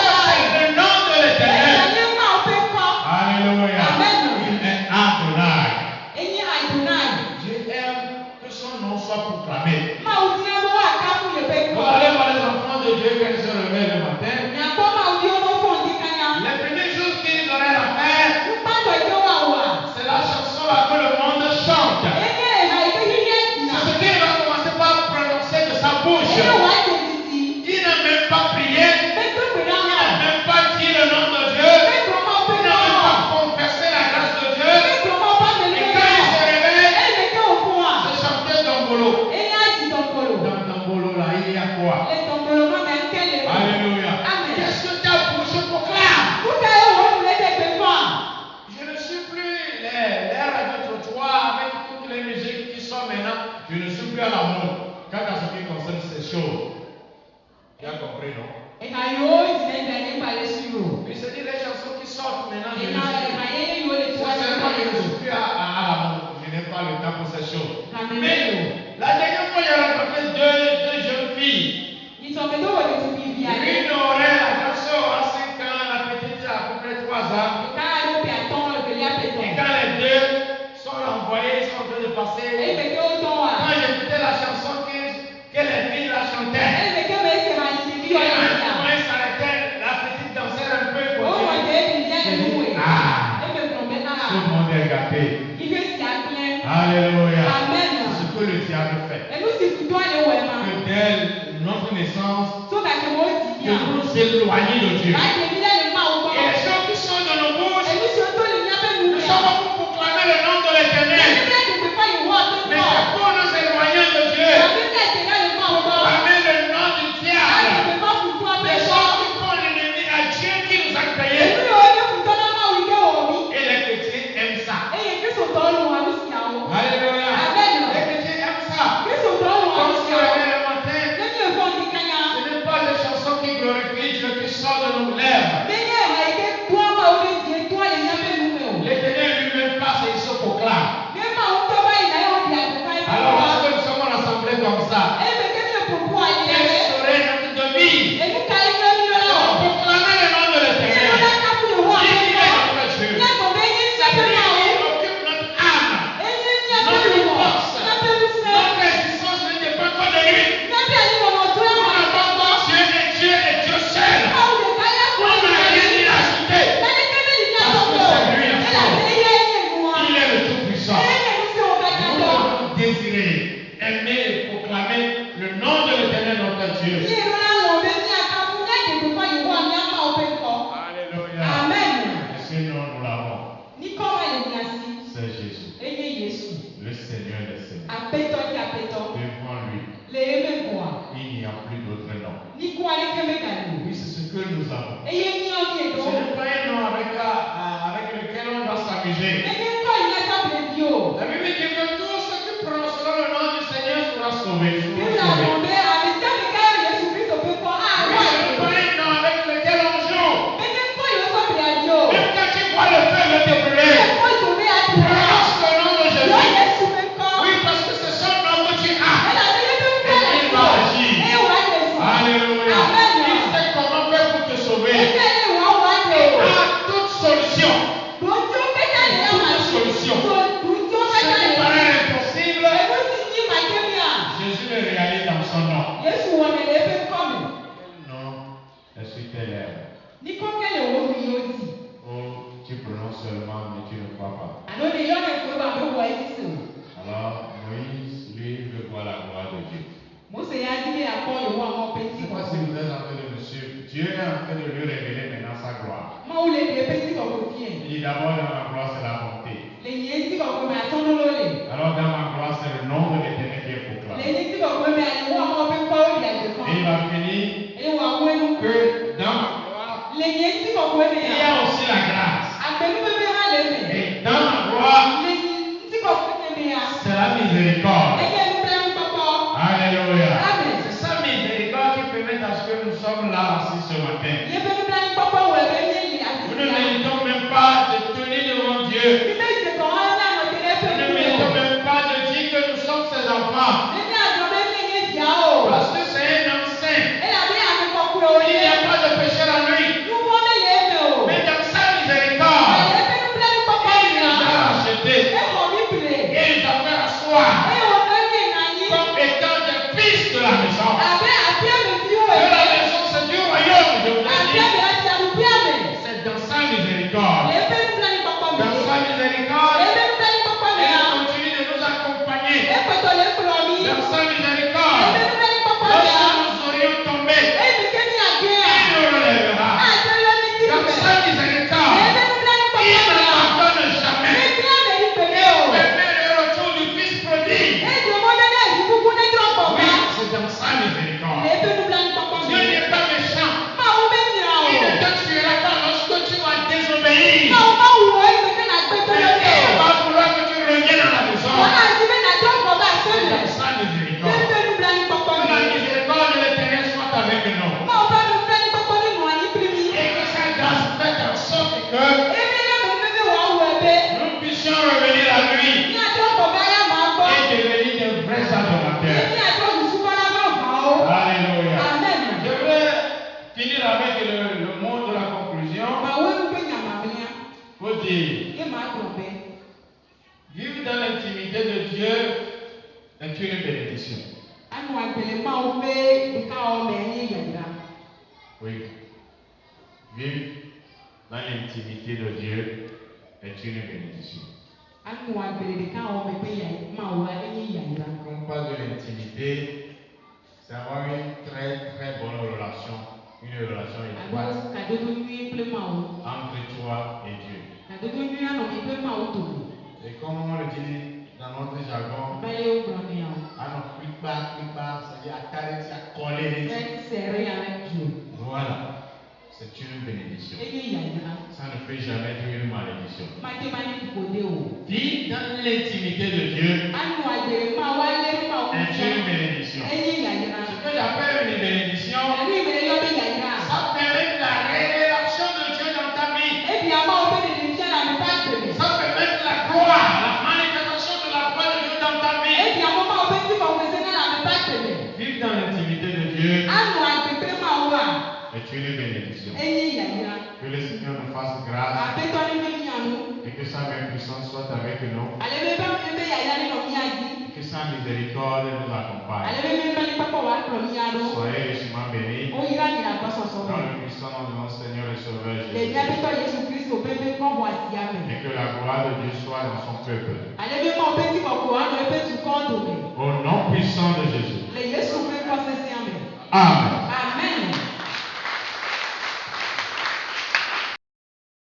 C'est le nom de l'Éternel. Alléluia. Il est Adonai. Dieu aime que son nom soit proclamé. Vous allez voir les enfants de Dieu quand ils se réveillent le matin. Les premières choses qu'ils auraient à faire, c'est la chanson là que le monde chante. C'est ce qu'il va commencer par prononcer de sa bouche. Il n'a même pas prié. Il n'a même pas dit le nom de Dieu. Il n'a même pas confessé la grâce de Dieu. Et quand il se réveille, c'est chanter Dombolo. Dans Dombolo là, il y a quoi? Alléluia. Qu'est-ce que ta bouche proclame? Je ne suis plus les radio-trottoirs avec toutes les musiques qui sont maintenant. Je ne suis plus à la mode. Quant à ce qui concerne ces choses. Tu as compris, non? Il se dit les chansons qui sortent maintenant. Je ne suis plus à la mode. Je n'ai pas le temps pour ces choses. Mais la dernière fois, j'ai rencontré deux jeunes filles. Une aurait la grande aura 5 ans, la petite a à peu près 3 ans. Et quand les deux sont envoyés, ils sont en train de passer. Quand j'écoutais la chanson que les filles la chantaient, quand ils s'arrêtaient, la petite dansait un peu. Tout le monde est gâté. Alléluia. C'est ce que le diable fait. Que dès notre naissance, de nous éloigner de Dieu. Et les gens qui sont dans nos bouches, nous sommes pour proclamer le nom de l'Éternel. Mais c'est pour nous éloigner de Dieu. Proclamer le nom du diable. Les gens qui font l'ennemi à Dieu qui nous a créés. Et les chrétiens aiment ça. Alléluia. Les chrétiens aiment ça. Quand on se réveille le matin, ce n'est pas des chansons qui glorifient Dieu qui sortent de nos lèvres. s'amuser. La Bible dit que tout ce qui prononceront le nom du Seigneur sera sauvé. Oui, le pain avec lequel on joue. Même quand tu vois le feu de te brûler, prononce le nom de Jésus. Oui, parce que c'est son nom que tu as. Et il va agir. Alléluia. Il sait comment faire pour te sauver. Il a toute solution. Ce qui paraît impossible, Jésus le réalise dans son nom. Non, est-ce que tu es là? Oh, tu prononces seulement, mais tu ne crois pas. Alors, Moïse, lui, veut voir la gloire de Dieu. Je ne sais pas si vous êtes en train de me suivre. Dieu est en train de lui révéler maintenant sa gloire. Il dit d'abord dans ma gloire, c'est la bonté. Alors dans ma gloire, c'est le nom de l'Éternel qui est proclamé. Et il va finir que dans ma gloire, il y a aussi la grâce. Et dans ma gloire, c'est la miséricorde. Alléluia. C'est sa miséricorde qui permet à ce que nous sommes là assis ce matin. Nous ne méritons même pas de tenir devant Dieu. Nous ne méritons même pas de dire que nous sommes ses enfants. Parce que c'est un homme saint. Il n'y a pas de péché en lui. Mais dans sa miséricorde, il nous a rachetés. Et il nous a fait asseoir comme étant des fils de la maison. De la maison, c'est du royaume, je vous l'ai dit. C'est dans sa miséricorde. Dans sa miséricorde, elle continue de nous accompagner. Dans sa miséricorde, lorsque nous aurions tombé, il nous relèvera. Dans sa miséricorde, il ne pardonne jamais. Il permet le retour du Fils prodigue. Oui, c'est dans sa miséricorde. Dieu n'est pas méchant. Il ne te tuera pas lorsque tu vas désobéir. Il va vouloir que tu reviennes à la maison. C'est dans sa miséricorde. Que la miséricorde de l'Éternel soit avec nous. Et que sa grâce fasse en sorte que nous puissions revenir à lui et devenir de vrais adorateurs. Alléluia. Je vais finir avec le mot de la conclusion. Faut dire, vivre dans l'intimité de Dieu est une bénédiction. Oui. Vivre dans l'intimité de Dieu est une bénédiction. Quand on parle de l'intimité, c'est avoir une très très bonne relation, une relation étroite entre toi et Dieu. Et comme on le dit dans notre jargon, c'est-à-dire à coller. Voilà, c'est une bénédiction. Ça ne fait jamais être une malédiction. Vivre dans l'intimité de Dieu est une bénédiction. Ce que j'appelle une bénédiction, ça permet la révélation de Dieu dans ta vie. Ça permet la gloire, la manifestation de la gloire de Dieu dans ta vie. Vivre dans l'intimité de Dieu est une bénédiction. Que le Seigneur nous fasse grâce et que sa main puissante soit avec nous. Que sa miséricorde nous accompagne. Soyez richement bénis dans le puissant nom de notre Seigneur et Sauveur Jésus. Et que la gloire de Dieu soit dans son peuple. Au nom puissant de Jésus. Amen.